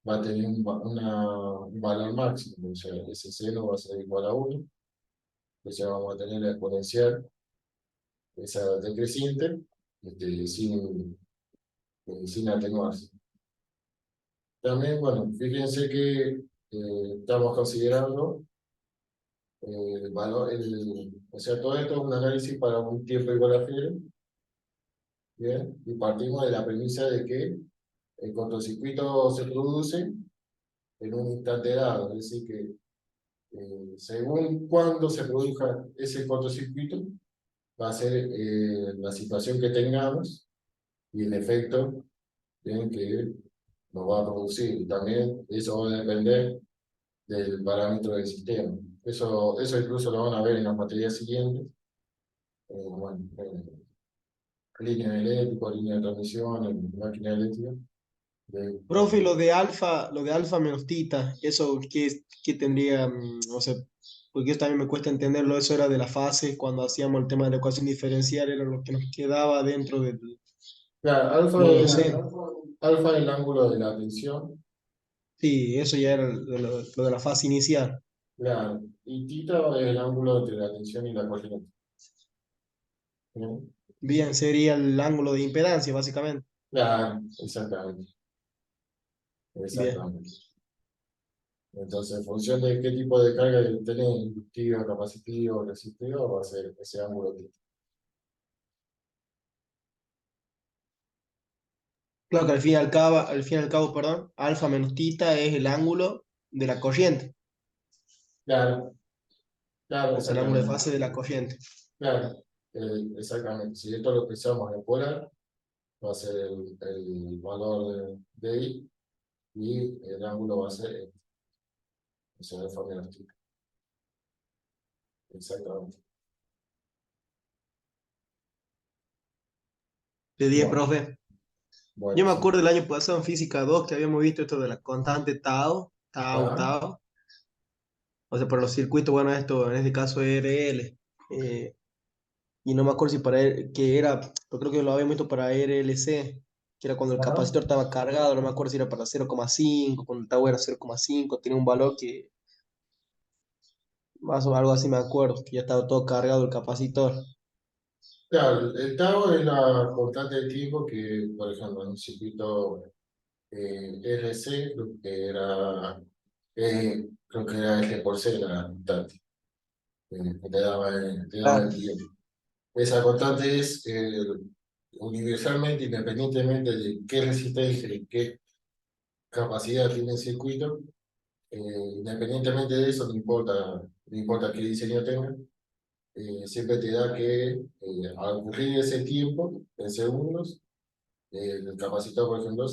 va a tener un valor máximo, o sea, ese seno va a ser igual a 1, entonces vamos a tener la exponencial, esa decreciente, sin atenuarse. También, bueno, fíjense que estamos considerando el valor, o sea, todo esto es un análisis para un tiempo igual a 0, ¿bien? Y partimos de la premisa de que el cortocircuito se produce en un instante dado, es decir, que según cuándo se produzca ese cortocircuito, va a ser la situación que tengamos y el efecto, ¿bien?, que nos va a producir. Y también eso va a depender del parámetro del sistema. Eso incluso lo van a ver en las materias siguientes. Bueno, línea eléctrica, línea de transmisión, en máquina eléctrica. Profe, lo de alfa menos tita, eso qué tendría, o sea, porque eso también me cuesta entenderlo, eso era de la fase, cuando hacíamos el tema de la ecuación diferencial, era lo que nos quedaba dentro del Claro, módulo C. alfa es el ángulo de la tensión, Sí, eso ya era lo de la fase inicial. claro, y tita es el ángulo entre la tensión y la corriente. ¿Bien? Bien, sería el ángulo de impedancia, básicamente. Claro, exactamente, Bien. exactamente. Entonces, en función de qué tipo de carga tenés, inductivo, capacitivo, resistivo, va a ser ese ángulo tita. Claro que al fin y al cabo, perdón, alfa menos tita es el ángulo de la corriente, Claro, claro, o sea, el ángulo de exactamente. fase de la corriente. Claro, exactamente. Si esto lo pensamos en polar, va a ser el valor de I y el ángulo va a ser o sea, de forma elástica. Exactamente. De 10, Bueno, profe. Yo bueno, me sí. acuerdo el año pasado en Física 2 que habíamos visto esto de la constante tau, tau, Ajá, tau. O sea, por los circuitos, bueno, esto en este caso es RL. Y no me acuerdo si para que era, yo creo que lo habíamos visto para RLC, que era cuando el ajá. capacitor estaba cargado, no me acuerdo si era para 0,5, cuando el tau era 0,5, tenía un valor que, más o menos algo así me acuerdo, que ya estaba todo cargado el capacitor. Claro, el tau es la constante de tiempo que, por ejemplo, en un circuito RC, creo que era F por C la constante, que te daba Claro. el tiempo. Esa constante es universalmente, independientemente de qué resistencia y qué capacidad tiene el circuito, independientemente de eso, no importa qué diseño tenga, siempre te da que al ocurrir ese tiempo, en segundos, el capacitor, por ejemplo,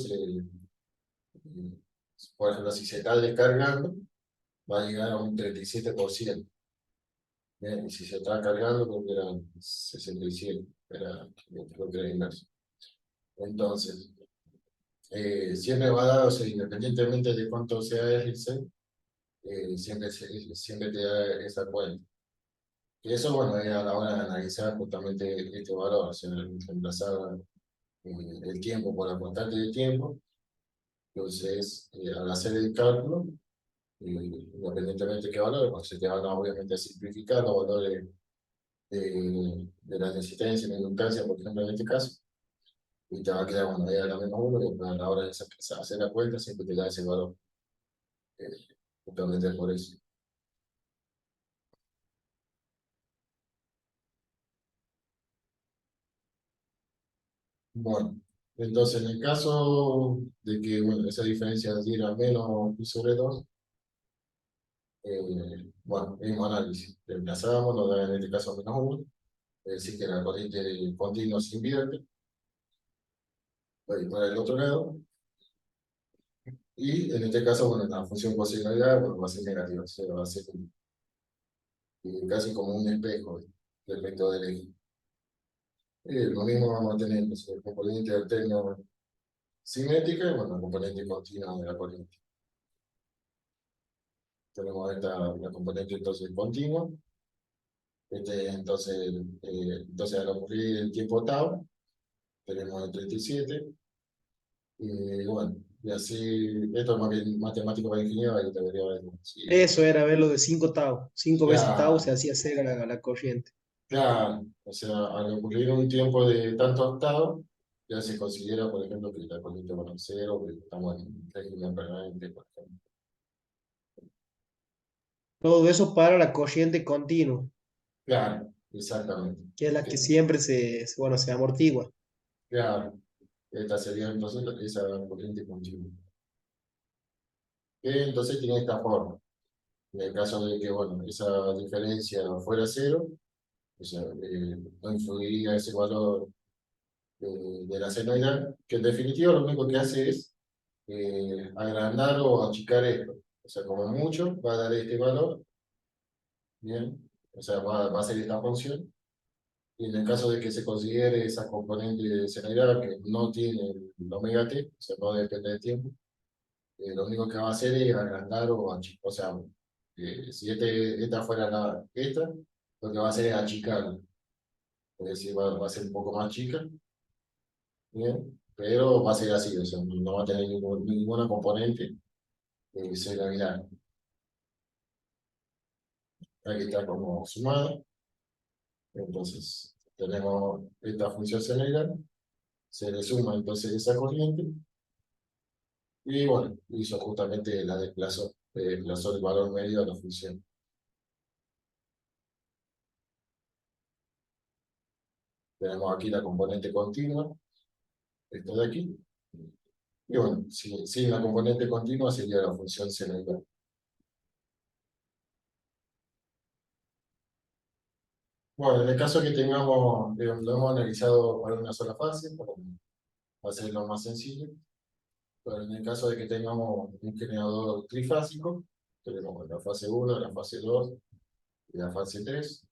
si se está descargando, va a llegar a un 37%. Bien, y si se está cargando, creo que era 67, creo que era inverso. Entonces, siempre va a dar, o sea, independientemente de cuánto sea el C, siempre te da esa cuenta. Y eso, bueno, es a la hora de analizar justamente este valor, o sea, reemplazar el tiempo por la constante de tiempo. Entonces, al hacer el cálculo, independientemente de qué valor, pues se te van a obviamente a simplificar los valores de la resistencia y la inductancia, por ejemplo, en este caso, y te va a quedar, bueno, ahí a la menos uno, y a la hora de hacer la cuenta, siempre te da ese valor. eh, Justamente por eso. Bueno, entonces en el caso de que bueno, esa diferencia diera menos pi sobre 2, bueno, mismo análisis. Reemplazábamos, nos da en este caso menos 1, es decir, que la corriente continua se invierte, para el otro lado, y en este caso, bueno, la función cosenoidal, bueno, va a ser negativa, o sea, va a ser casi como un espejo respecto del eje. Lo mismo vamos a tener, pues, el componente alterno simétrica y bueno, el componente continuo de la corriente. Tenemos la componente entonces continua, entonces al ocurrir el tiempo tau, tenemos el 37, y bueno, y así, esto es más bien matemático para ingenieros, ahí debería haber, sí, Eso era verlo de 5 tau. 5 veces tau ya, se hacía cero la corriente. claro, o sea, al ocurrir un tiempo de tanto octavos, ya se considera, por ejemplo, que la corriente va a cero, que estamos en régimen permanente, por ejemplo. Todo eso para la corriente continua, Claro, exactamente. que es la que Que- siempre bueno, se amortigua. Claro, esta sería entonces esa corriente continua. Que entonces tiene esta forma. En el caso de que, bueno, esa diferencia fuera cero, o sea, no influiría ese valor de la senoidal, que en definitiva lo único que hace es agrandar o achicar esto. O sea, como mucho va a dar este valor, bien, o sea, va a ser esta función. Y en el caso de que se considere esa componente de senoidal que no tiene el omega t, o sea, no depende del tiempo, lo único que va a hacer es agrandar o achicar. O sea, si esta fuera esta, lo que va a hacer es achicar. Es decir, va a ser un poco más chica, bien, pero va a ser así, o sea, no va a tener ninguna componente senoidal. Aquí está como sumada. Entonces, tenemos esta función senoidal, se le suma entonces esa corriente, y bueno, hizo justamente desplazó el valor medio a la función. Tenemos aquí la componente continua, esto de aquí, y bueno, sin la componente continua sería la función senoidal. Bueno, en el caso que tengamos, lo hemos analizado para una sola fase, va a ser lo más sencillo, pero en el caso de que tengamos un generador trifásico, tenemos la fase 1, la fase 2 y la fase 3.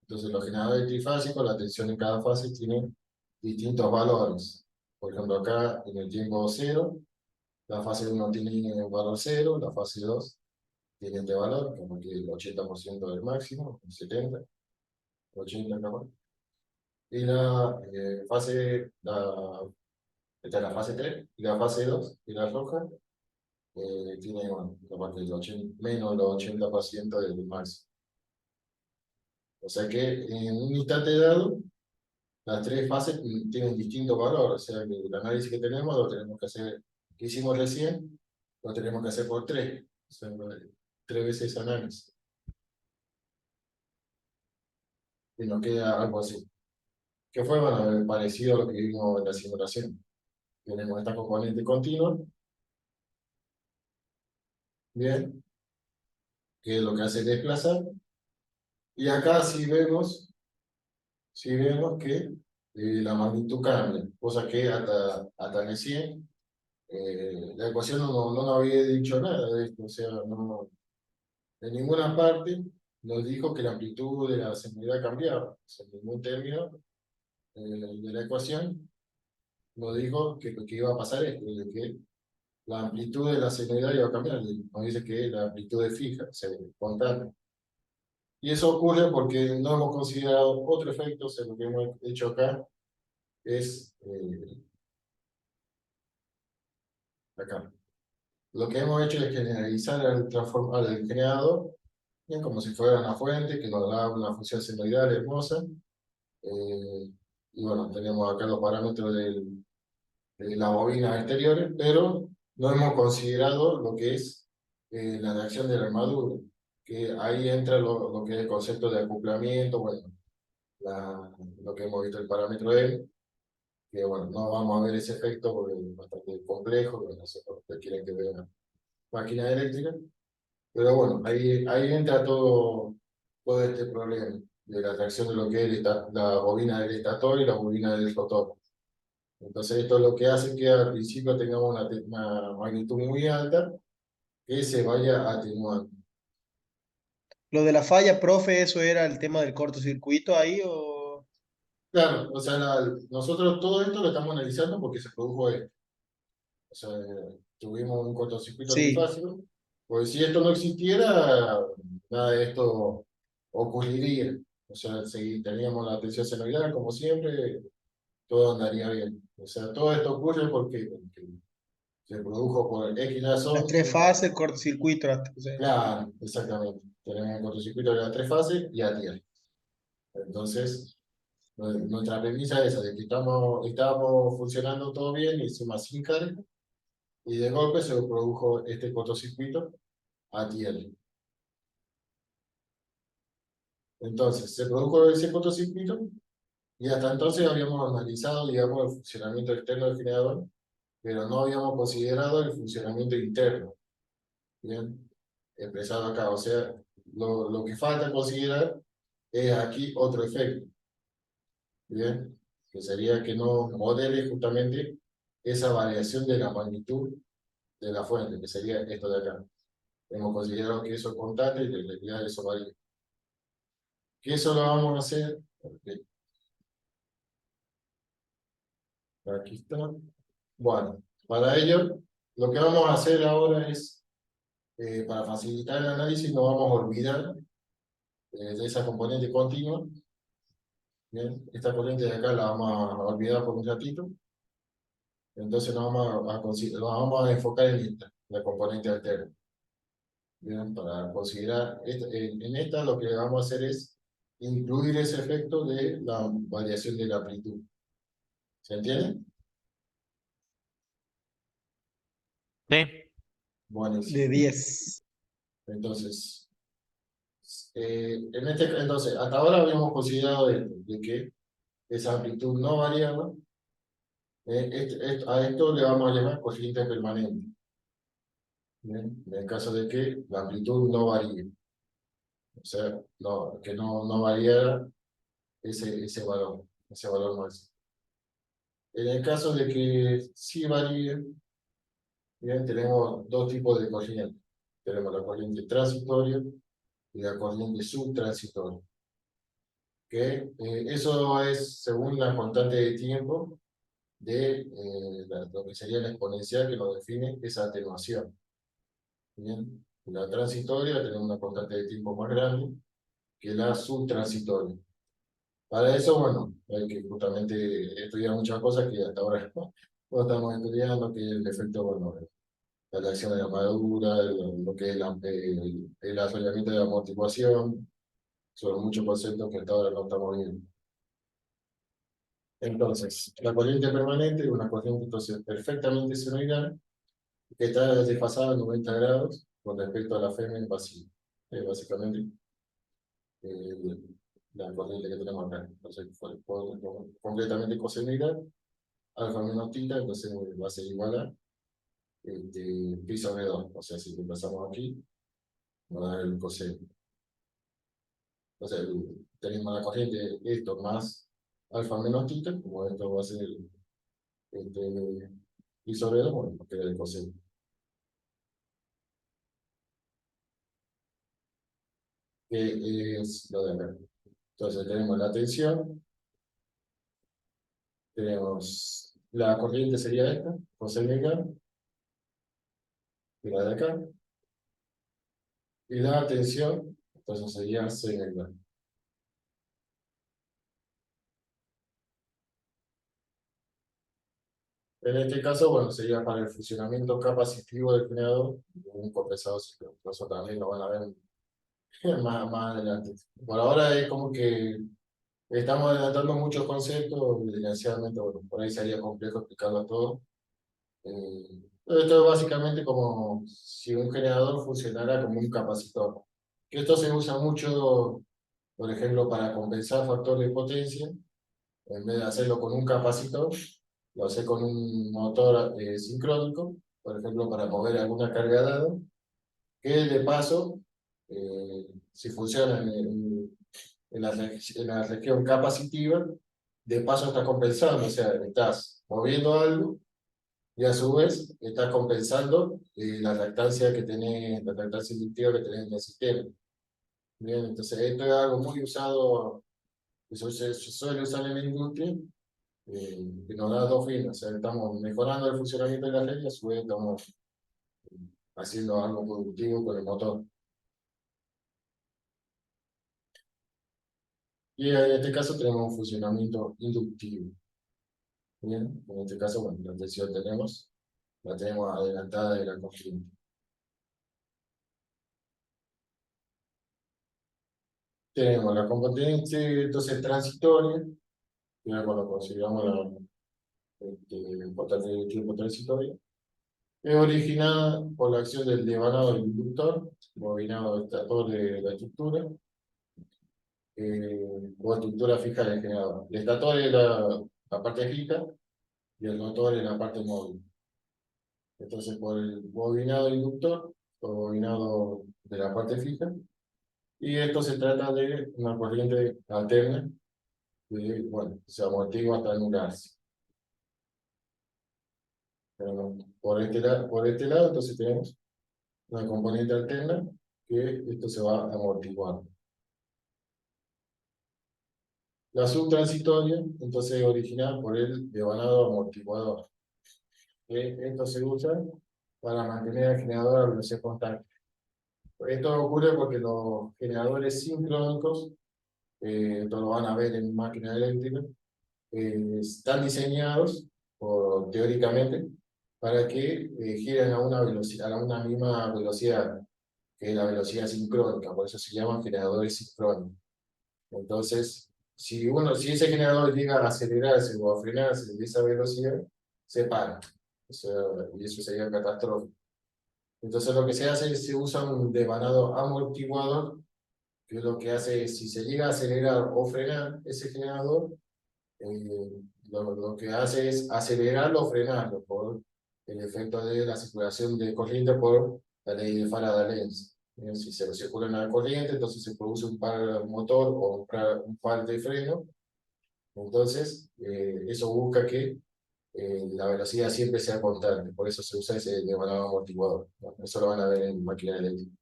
Entonces, los generadores trifásicos, la tensión en cada fase tiene distintos valores. Por ejemplo, acá en el tiempo 0, la fase 1 tiene un valor 0, la fase 2 tiene este valor, como que el 80% del máximo, el 70, 80 capaz. Y esta es la fase 3, y la fase 2, y la roja, tiene, bueno, capaz que menos del 80% del máximo. O sea que en un instante dado, las tres fases tienen distintos valores, o sea que el análisis que tenemos lo tenemos que hacer, que hicimos recién, lo tenemos que hacer por 3, o sea, 3 veces análisis. Y nos queda algo así. Que fue, bueno, parecido a lo que vimos en la simulación. Tenemos esta componente continua, bien, que es lo que hace desplazar. Y acá sí vemos que la magnitud cambia, cosa que hasta recién la ecuación no nos había dicho nada de esto, o sea, en ninguna parte nos dijo que la amplitud de la senoidal cambiaba. O sea, en ningún término de la ecuación nos dijo que iba a pasar esto, de que la amplitud de la senoidal iba a cambiar. Nos dice que la amplitud es fija, o sea, constante. Y eso ocurre porque no hemos considerado otro efecto, o sea, lo que hemos hecho acá es acá. Lo que hemos hecho es generalizar al generador, bien, como si fuera una fuente que nos da una función senoidal hermosa. Eh, y bueno, tenemos acá los parámetros de las bobinas exteriores, pero no hemos considerado lo que es la reacción de la armadura, que ahí entra lo que es el concepto de acoplamiento, bueno, lo que hemos visto el parámetro E, que bueno, no vamos a ver ese efecto porque es bastante complejo, porque no sé por qué quieren que vea máquina eléctrica, pero bueno, ahí entra todo este problema de la reacción de lo que es la bobina del estator y la bobina del rotor. Entonces esto es lo que hace que al principio tengamos una magnitud muy alta que se vaya atenuando. Lo de la falla, profe, ¿eso era el tema del cortocircuito ahí o...? Claro, o sea, nosotros todo esto lo estamos analizando porque se produjo esto. O sea, tuvimos un cortocircuito Sí, trifásico, pues si esto no existiera, nada de esto ocurriría. O sea, si teníamos la tensión senoidal como siempre, todo andaría bien. O sea, todo esto ocurre porque se produjo por X las razón. tres fases, el cortocircuito. O sea, Claro, exactamente. Tenemos un cortocircuito de las 3 fases y a tierra. Entonces, nuestra premisa es esa, de que estábamos funcionando todo bien y encima sin carga, y de golpe se produjo este cortocircuito a tierra. Entonces, se produjo ese cortocircuito y hasta entonces habíamos analizado, digamos, el funcionamiento externo del generador, pero no habíamos considerado el funcionamiento interno, ¿bien? Expresado acá. O sea, lo que falta considerar es aquí otro efecto, ¿bien? Que sería que no modele justamente esa variación de la magnitud de la fuente, que sería esto de acá. Hemos considerado que eso es constante y que en realidad eso varía. Que eso lo vamos a hacer. Ok, aquí está. Bueno, para ello, lo que vamos a hacer ahora es, para facilitar el análisis, nos vamos a olvidar de esa componente continua. Bien, esta corriente de acá la vamos a olvidar por un ratito. Entonces nos vamos a enfocar en esta, la componente alterna. Bien, para considerar, en esta lo que vamos a hacer es incluir ese efecto de la variación de la amplitud. ¿Se entiende? Sí, Buenísimo. De 10. Entonces, entonces, hasta ahora habíamos considerado de que esa amplitud no variaba. A esto le vamos a llamar corriente permanente. Bien, en el caso de que la amplitud no varíe. O sea, que no variara ese valor máximo. En el caso de que sí varíe, bien, tenemos dos tipos de corriente. Tenemos la corriente transitoria y la corriente subtransitoria. Que eso es según la constante de tiempo de lo que sería la exponencial que nos define esa atenuación. Bien, la transitoria tenemos una constante de tiempo más grande que la subtransitoria. Para eso, bueno, hay que justamente estudiar muchas cosas que hasta ahora no estamos estudiando, que es el efecto, bueno, la reacción de la madura, lo que es el arrollamiento de la amortiguación, son muchos conceptos que hasta ahora no estamos viendo. Entonces, la corriente permanente es una corriente entonces perfectamente senoidal, que está desfasada a 90 grados con respecto a la Feynman pasiva. Básicamente, eh, la corriente que tenemos acá. Entonces, completamente cosenoidal, alfa menos tita, entonces va a ser igual a pi sobre 2. O sea, si empezamos aquí, va a dar el coseno. Entonces, tenemos la corriente, esto más alfa menos tita, como esto va a ser pi sobre 2, bueno, porque era el coseno. Que es lo de acá. Entonces, tenemos la tensión, tenemos la corriente sería esta, coseno y la de acá, y la tensión, entonces sería seno. En este caso, bueno, sería para el funcionamiento capacitivo del generador, un compensador cíclico. Eso también lo van a ver más adelante. Por ahora es como que estamos adelantando muchos conceptos, y desgraciadamente, bueno, por ahí sería complejo explicarlo todo. Esto es básicamente como si un generador funcionara como un capacitor. Que esto se usa mucho, por ejemplo, para compensar factor de potencia. En vez de hacerlo con un capacitor, lo hace con un motor sincrónico, por ejemplo, para mover alguna carga dada, que de paso, si funciona en la región capacitiva, de paso está compensando, o sea, estás moviendo algo y a su vez estás compensando la reactancia que tenés, la reactancia inductiva que tenés en el sistema. Bien, entonces esto es algo muy usado, que se suele usar en la industria, que nos da dos fines. O sea, estamos mejorando el funcionamiento de la red y a su vez estamos haciendo algo productivo con el motor. Y en este caso tenemos un funcionamiento inductivo. Bien, en este caso, bueno, la tensión la tenemos adelantada de la corriente. Tenemos la componente entonces transitoria, que cuando consideramos la importancia del tiempo transitoria, es originada por la acción del devanado del inductor, bobinado estator de la estructura, o estructura fija del generador. El estator es la parte fija y el rotor es la parte móvil. Entonces, por el bobinado inductor, o bobinado de la parte fija, y esto se trata de una corriente alterna que, bueno, se amortigua hasta anularse. Por este lado, entonces tenemos una componente alterna que esto se va amortiguando. La subtransitoria, entonces, es originada por el devanado amortiguador. Esto se usa para mantener el generador a velocidad constante. Esto ocurre porque los generadores sincrónicos, esto lo van a ver en máquinas eléctricas, están diseñados, teóricamente, para que giren a una velocidad, a una misma velocidad, que es la velocidad sincrónica, por eso se llaman generadores sincrónicos. Entonces, si ese generador llega a acelerarse o a frenarse de esa velocidad, se para. Y eso sería catastrófico. Entonces lo que se hace es se usa un devanado amortiguador, que lo que hace es, si se llega a acelerar o frenar ese generador, eh, lo que hace es acelerarlo o frenarlo por el efecto de la circulación de corriente por la ley de Faraday-Lenz. Si se circula una corriente, entonces se produce un par motor o un par de freno. Entonces, eso busca que la velocidad siempre sea constante. Por eso se usa ese devanado amortiguador, ¿no? Eso lo van a ver en máquina eléctrica.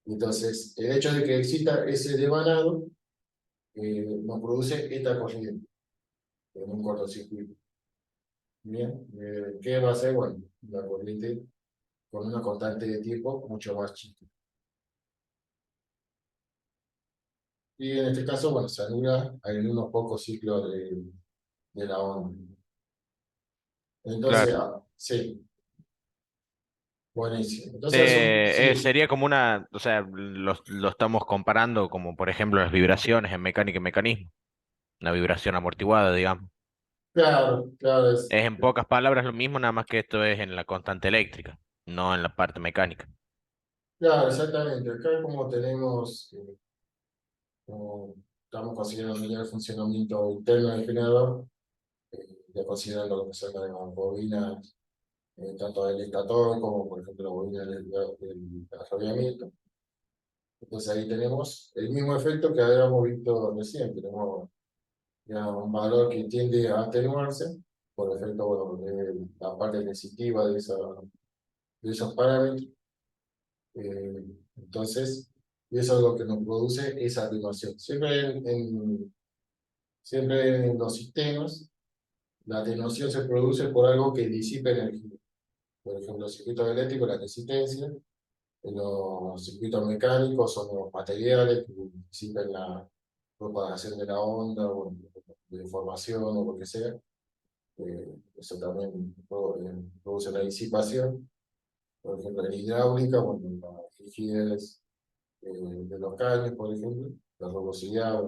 Entonces, el hecho de que exista ese devanado nos produce esta corriente en un cortocircuito. Bien, ¿qué va a hacer? Bueno, la corriente con una constante de tiempo mucho más chica. Y en este caso, bueno, se anula en unos pocos ciclos de la onda. Entonces, Claro. sí, buenísimo. Entonces, sí, Sería como una, o sea, lo estamos comparando como por ejemplo las vibraciones en mecánica y mecanismo, una vibración amortiguada, digamos. claro, claro, Es en pocas palabras lo mismo, nada más que esto es en la constante eléctrica, no en la parte mecánica. claro, exactamente. Acá como tenemos, como estamos considerando ya el funcionamiento interno del generador, ya considerando lo que son las bobinas, tanto del estator como, por ejemplo, la bobina del arrollamiento. Entonces ahí tenemos el mismo efecto que habíamos visto recién. Tenemos ya un valor que tiende a atenuarse por efecto, bueno, de la parte sensitiva de esos parámetros. Eh, entonces, y eso es lo que nos produce esa atenuación. Siempre en los sistemas, la atenuación se produce por algo que disipa energía. Por ejemplo, los circuitos eléctricos, la resistencia. En los circuitos mecánicos son los materiales que disipan la propagación de la onda o de información o lo que sea. Eso también produce la disipación. Por ejemplo, en hidráulica, bueno, las rigidez de los caños, por ejemplo, la rugosidad,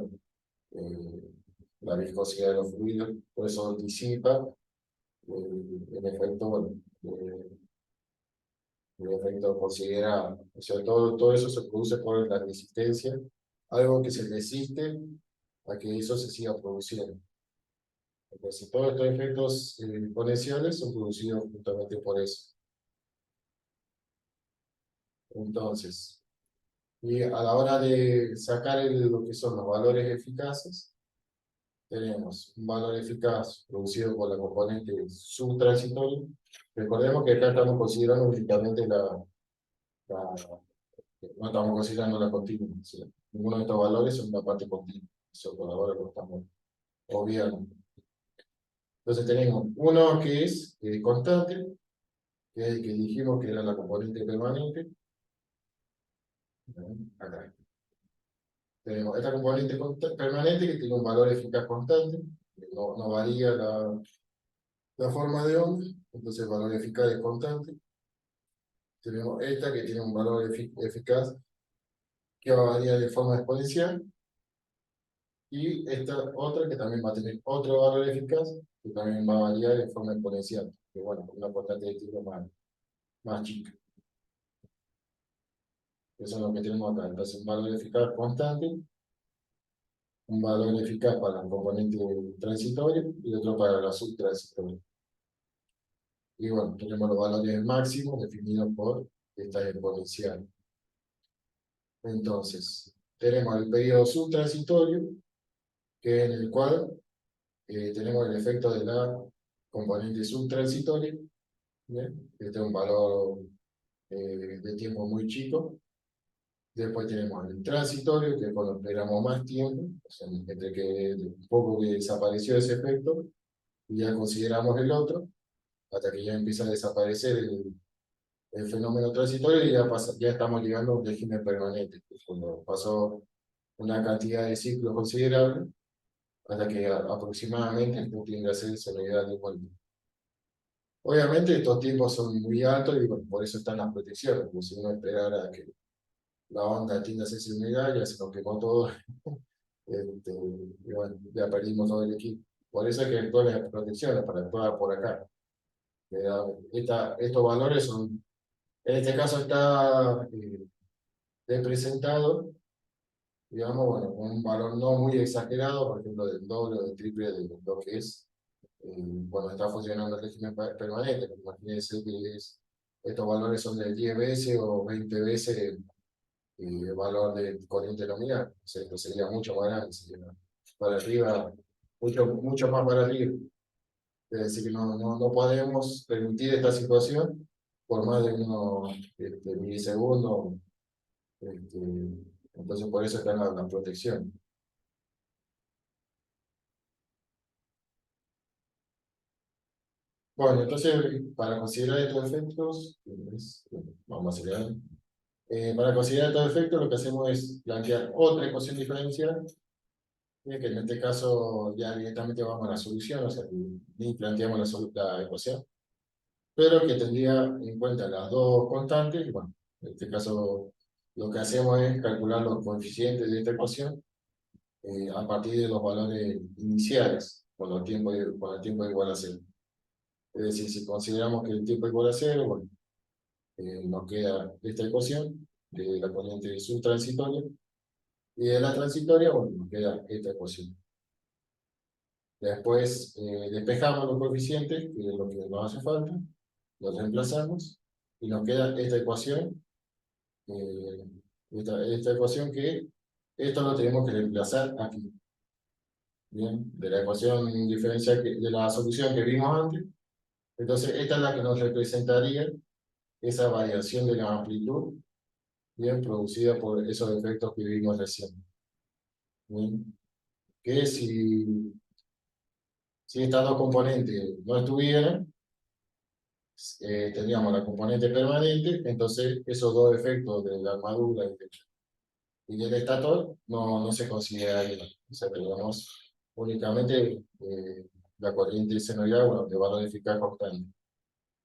eh, la viscosidad de los fluidos, todo eso disipa el efecto, bueno, el efecto considerado. O sea, todo eso se produce por la resistencia, algo que se resiste a que eso se siga produciendo. Entonces, todos estos efectos exponenciales son producidos justamente por eso. Entonces, y a la hora de sacar lo que son los valores eficaces, tenemos un valor eficaz producido por la componente subtransitoria. Recordemos que acá estamos considerando únicamente la no estamos considerando la continua. ¿Sí? Ninguno de estos valores son una parte continua. Eso por ahora lo estamos obviando. Entonces tenemos uno que es constante, que es el que dijimos que era la componente permanente. Acá. Tenemos esta componente permanente que tiene un valor eficaz constante, que no varía la forma de onda, entonces el valor eficaz es constante. Tenemos esta que tiene un valor eficaz que va a variar de forma exponencial. Y esta otra que también va a tener otro valor eficaz, que también va a variar de forma exponencial, que bueno, una constante de tipo más chica. Eso es lo que tenemos acá. Entonces, un valor eficaz constante, un valor eficaz para el componente transitorio y otro para la subtransitoria. Y bueno, tenemos los valores máximos definidos por esta exponencial. Entonces, tenemos el periodo subtransitorio, que en el cual tenemos el efecto de la componente subtransitoria, Bien, este es un valor de tiempo muy chico. Después tenemos el transitorio, que es cuando esperamos más tiempo, o sea, entre que un poco que desapareció ese efecto, y ya consideramos el otro, hasta que ya empieza a desaparecer el fenómeno transitorio y ya estamos llegando a un régimen permanente, que es cuando pasó una cantidad de ciclos considerable, hasta que aproximadamente el punto de ingreso se le da de vuelta. Obviamente estos tiempos son muy altos y bueno, por eso están las protecciones, porque si uno esperara que la onda tienda a hacerse unidad, ya se nos quemó todo, y bueno, ya perdimos todo el equipo. Por eso hay que actuar en las protecciones, para actuar por acá. Estos valores son, en este caso está representado, digamos, bueno, con un valor no muy exagerado, por ejemplo, del doble o del triple de lo que es cuando está funcionando el régimen permanente. Imagínense que estos valores son de 10 veces o 20 veces el valor de corriente nominal. O sea, esto sería mucho más grande, sería para arriba, mucho más para arriba. Es decir, que no podemos permitir esta situación por más de unos milisegundos. Este, entonces, por eso está la protección. Bueno, entonces, para considerar estos efectos, vamos a acelerar. Para considerar estos efectos, lo que hacemos es plantear otra ecuación diferencial, que en este caso ya directamente vamos a la solución, o sea, ni planteamos la ecuación, pero que tendría en cuenta las dos constantes, y bueno, en este caso lo que hacemos es calcular los coeficientes de esta ecuación a partir de los valores iniciales, cuando el tiempo es igual a cero. Es decir, si consideramos que el tiempo es igual a cero, bueno, nos queda esta ecuación de la corriente subtransitoria, y de la transitoria, bueno, nos queda esta ecuación. Después despejamos los coeficientes, que es lo que nos hace falta, los reemplazamos, y nos queda esta ecuación, esta ecuación que esto lo tenemos que reemplazar aquí. Bien, de la ecuación diferencial, de la solución que vimos antes. Entonces, esta es la que nos representaría esa variación de la amplitud, bien, producida por esos efectos que vimos recién. Bien, que si estas dos componentes no estuvieran, tendríamos la componente permanente, entonces esos dos efectos de la armadura y del estator no se considerarían. O sea, tenemos únicamente la corriente senoidal, bueno, de valor eficaz constante.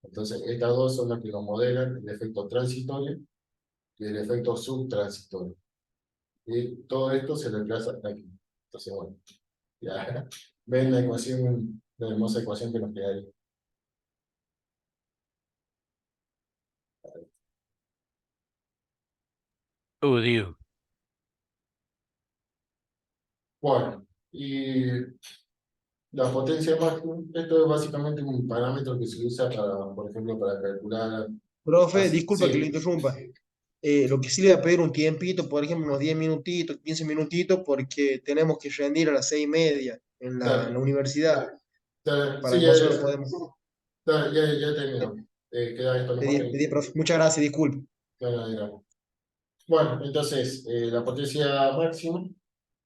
Entonces, estas dos son las que nos modelan el efecto transitorio y el efecto subtransitorio. Y todo esto se reemplaza aquí. Entonces, bueno, ya ven la ecuación, la hermosa ecuación que nos quedaría. Dios. Bueno, y la potencia máxima, esto es básicamente un parámetro que se usa para, por ejemplo, para calcular. Profe, disculpa que le Sí, interrumpa. Lo que sí le voy a pedir un tiempito, por ejemplo, unos 10 minutitos, 15 minutitos, porque tenemos que rendir a las 6:30 en la dale, universidad. Para sí, que nosotros podemos ya terminó. Queda esto nomás. pedir, profe. Muchas gracias, disculpe. Bueno, entonces, la potencia máxima,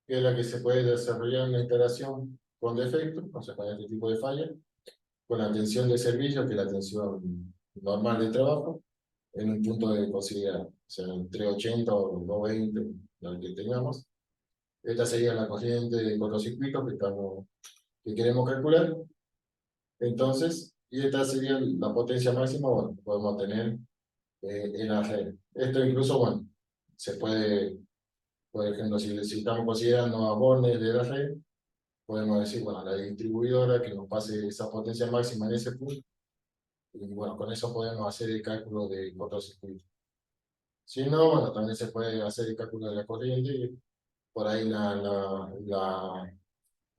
que es la que se puede desarrollar en la instalación con defecto, o sea, con este tipo de falla, con la tensión de servicio, que es la tensión normal de trabajo, en un punto de considerar, o sea, entre 80 o 90, lo que tengamos. Esta sería la corriente de cortocircuito que queremos calcular. Entonces, y esta sería la potencia máxima, bueno, que podemos tener en la red. Esto incluso, bueno, se puede, por ejemplo, si estamos considerando a bornes de la red, podemos decir, bueno, la distribuidora que nos pase esa potencia máxima en ese punto, y bueno, con eso podemos hacer el cálculo de cortocircuito. Si no, bueno, también se puede hacer el cálculo de la corriente, y por ahí en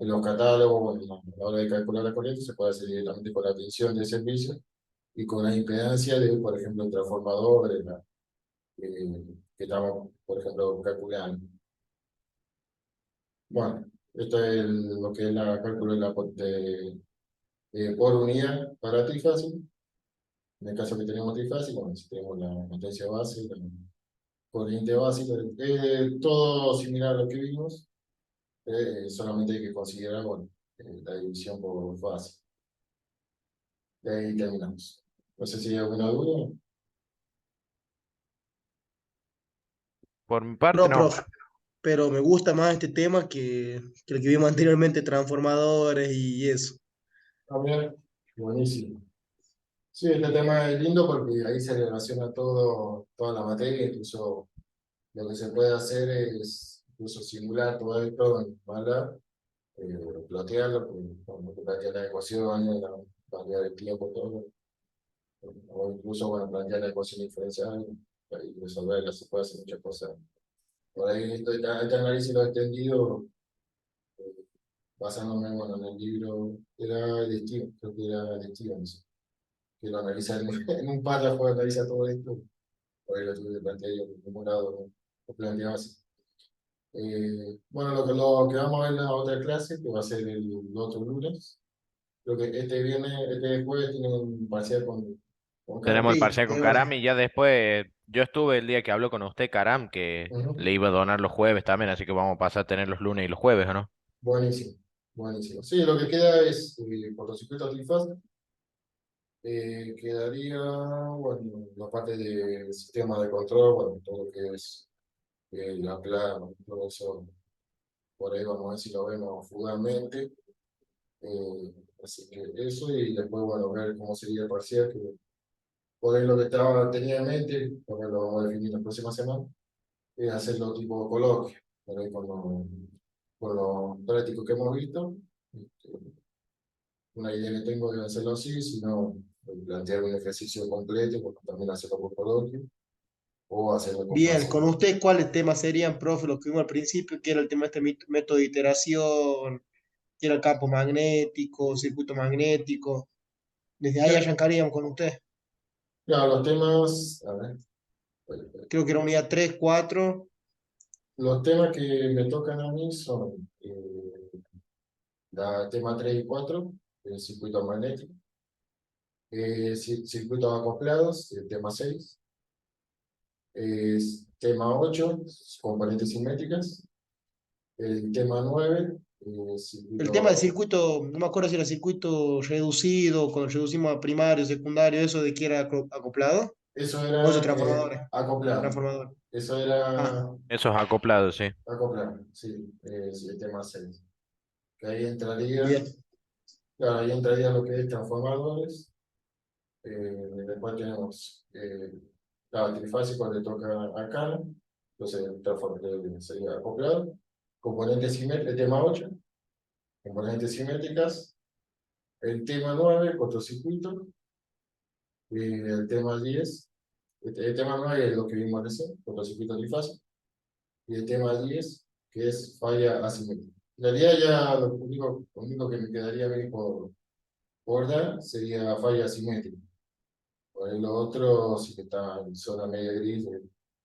los catálogos, bueno, a la hora de calcular la corriente, se puede hacer directamente con la tensión de servicio y con la impedancia de, por ejemplo, el transformador que estamos, por ejemplo, calculando. Bueno, esto es lo que es la cálculo de por unidad para trifásico. En el caso que tenemos trifásico, bueno, si tenemos la potencia base, la corriente básica, todo similar a lo que vimos, solamente hay que considerar, bueno, la división por fase. Y ahí terminamos. No sé si hay alguna duda. Por mi parte, No, no. profe, pero me gusta más este tema que el que vimos anteriormente, transformadores y eso. También, buenísimo. Sí, este tema es lindo porque ahí se relaciona todo, toda la materia, incluso lo que se puede hacer es incluso simular todo esto en MATLAB, plotearlo, cuando te plantea la ecuación, plantear el tiempo, todo, o incluso bueno, plantear la ecuación diferencial y resolverla, se puede hacer muchas cosas. Por ahí este análisis lo he extendido basándome bueno, en el libro, era el Stevens, creo que era el Stevens, que lo analiza en un párrafo, analiza todo esto. Por ahí lo tuve que plantear yo por ningún lado, lo planteaba así. Bueno, lo que vamos a ver en la otra clase, que va a ser el otro lunes, creo que este viernes, este jueves tienen un parcial con Tenemos el Carmen. Sí, parcial con Karam y ya después, yo estuve el día que habló con usted, Karam, que Ujú. le iba a donar los jueves también, así que vamos a pasar a tener los lunes y los jueves, ¿o no? Buenísimo, buenísimo. Sí, lo que queda es cortocircuito trifásico. Quedaría, bueno, la parte del sistema de control, bueno, todo lo que es la plana, todo eso, por ahí vamos a ver si lo vemos fugazmente. Así que eso, y después, bueno, ver cómo sería el parcial, que por ahí lo que tenía en mente, porque lo vamos a definir la próxima semana, es hacerlo tipo coloquio, por ahí con los prácticos que hemos visto. Este, una idea que tengo de hacerlo así, sino plantear un ejercicio completo, porque también hacerlo por coloquio, o hacerlo con bien, parcial. con usted, ¿cuáles temas serían, profe? Lo que vimos al principio, que era el tema de este método de iteración, que era el campo magnético, circuito magnético. Desde ahí Ya, arrancaríamos con usted. claro, los temas, a ver, Creo que era unidad 3 4. los temas que me tocan a mí son la tema 3 y 4, el circuito magnético, circuitos acoplados, el tema 6, tema 8, componentes simétricas, el tema 9, El tema del circuito, circuito, no me acuerdo si era circuito reducido, cuando reducimos a primario, secundario, eso de que era acoplado, eso o esos era transformadores. acoplado, Transformadores. eso Ah, era Esos acoplados, sí. acoplado, sí, sí, el tema 6, que ahí entraría, bien. claro, ahí entraría lo que es transformadores. Después tenemos la trifásico le toca acá, entonces sería acoplado. Componentes simétricos, el tema 8, componentes simétricas. El tema 9, cortocircuito. El tema 10, el tema 9 es lo que vimos recién, cortocircuito trifásico. Y el tema 10, que es falla asimétrica. En realidad ya lo único que me quedaría bien por dar sería falla asimétrica. Por ahí los otros sí que están en zona media gris.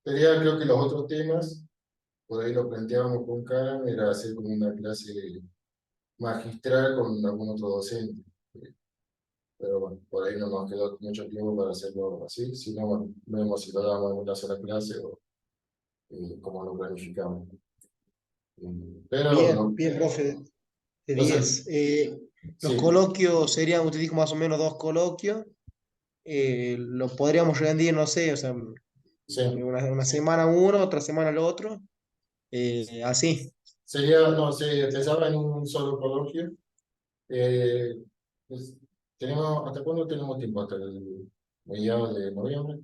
Sería, creo que los otros temas, por ahí lo planteábamos con Karen, era hacer como una clase magistral con algún otro docente. Pero bueno, por ahí no nos quedó mucho tiempo para hacerlo así, sino bueno, vemos si lo damos en una sola clase o cómo lo planificamos. Pero Bien, no, bien, profe, de entonces, 10. Los sí, coloquios serían, usted dijo más o menos 2 coloquios. Lo podríamos rendir, no sé, o sea, sí. una semana uno, otra semana el otro. Así. Sería, no sé, pensaba en un solo coloquio. Eh, pues, ¿hasta cuándo tenemos tiempo? ¿Hasta el mediados de noviembre?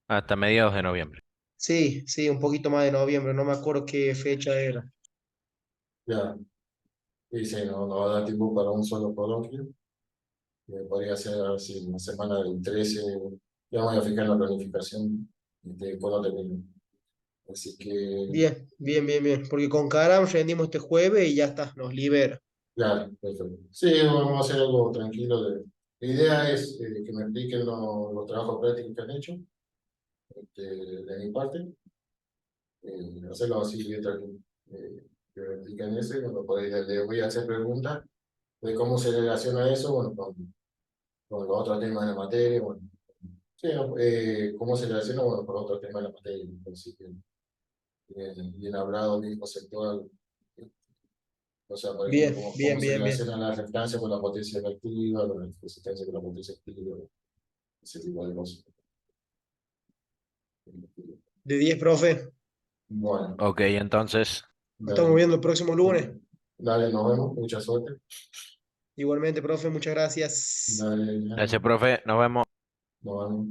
Hasta mediados de noviembre. Sí, sí, un poquito más de noviembre, no me acuerdo qué fecha era. Ya, y sí, no va a dar tiempo para un solo coloquio. Podría ser así, una semana del 13. Ya voy a fijar la planificación de cuándo termine. Así que, Bien, bien, bien, bien. Porque con Karam rendimos este jueves y ya está, nos libera. claro, perfecto. Sí, vamos a hacer algo tranquilo. La idea es que me expliquen los trabajos prácticos que han hecho, de mi parte, hacerlo así bien tranquilo. Que me expliquen eso y bueno, por ahí le voy a hacer preguntas de cómo se relaciona eso, bueno, con los otros temas de la materia, bueno, Sí, cómo se relaciona, bueno, por otro tema de la materia, así que bien hablado, bien conceptual. O sea, por ejemplo, Bien, cómo, bien, cómo se bien, bien. relaciona la reactancia con la potencia reactiva, con la resistencia con la potencia activa, ese tipo de cosas. De 10, profe. Bueno, Ok, entonces, Nos estamos dale, viendo el próximo lunes. dale, nos vemos, mucha suerte. Igualmente, profe, muchas gracias. Dale, gracias, profe, nos vemos. nos vemos.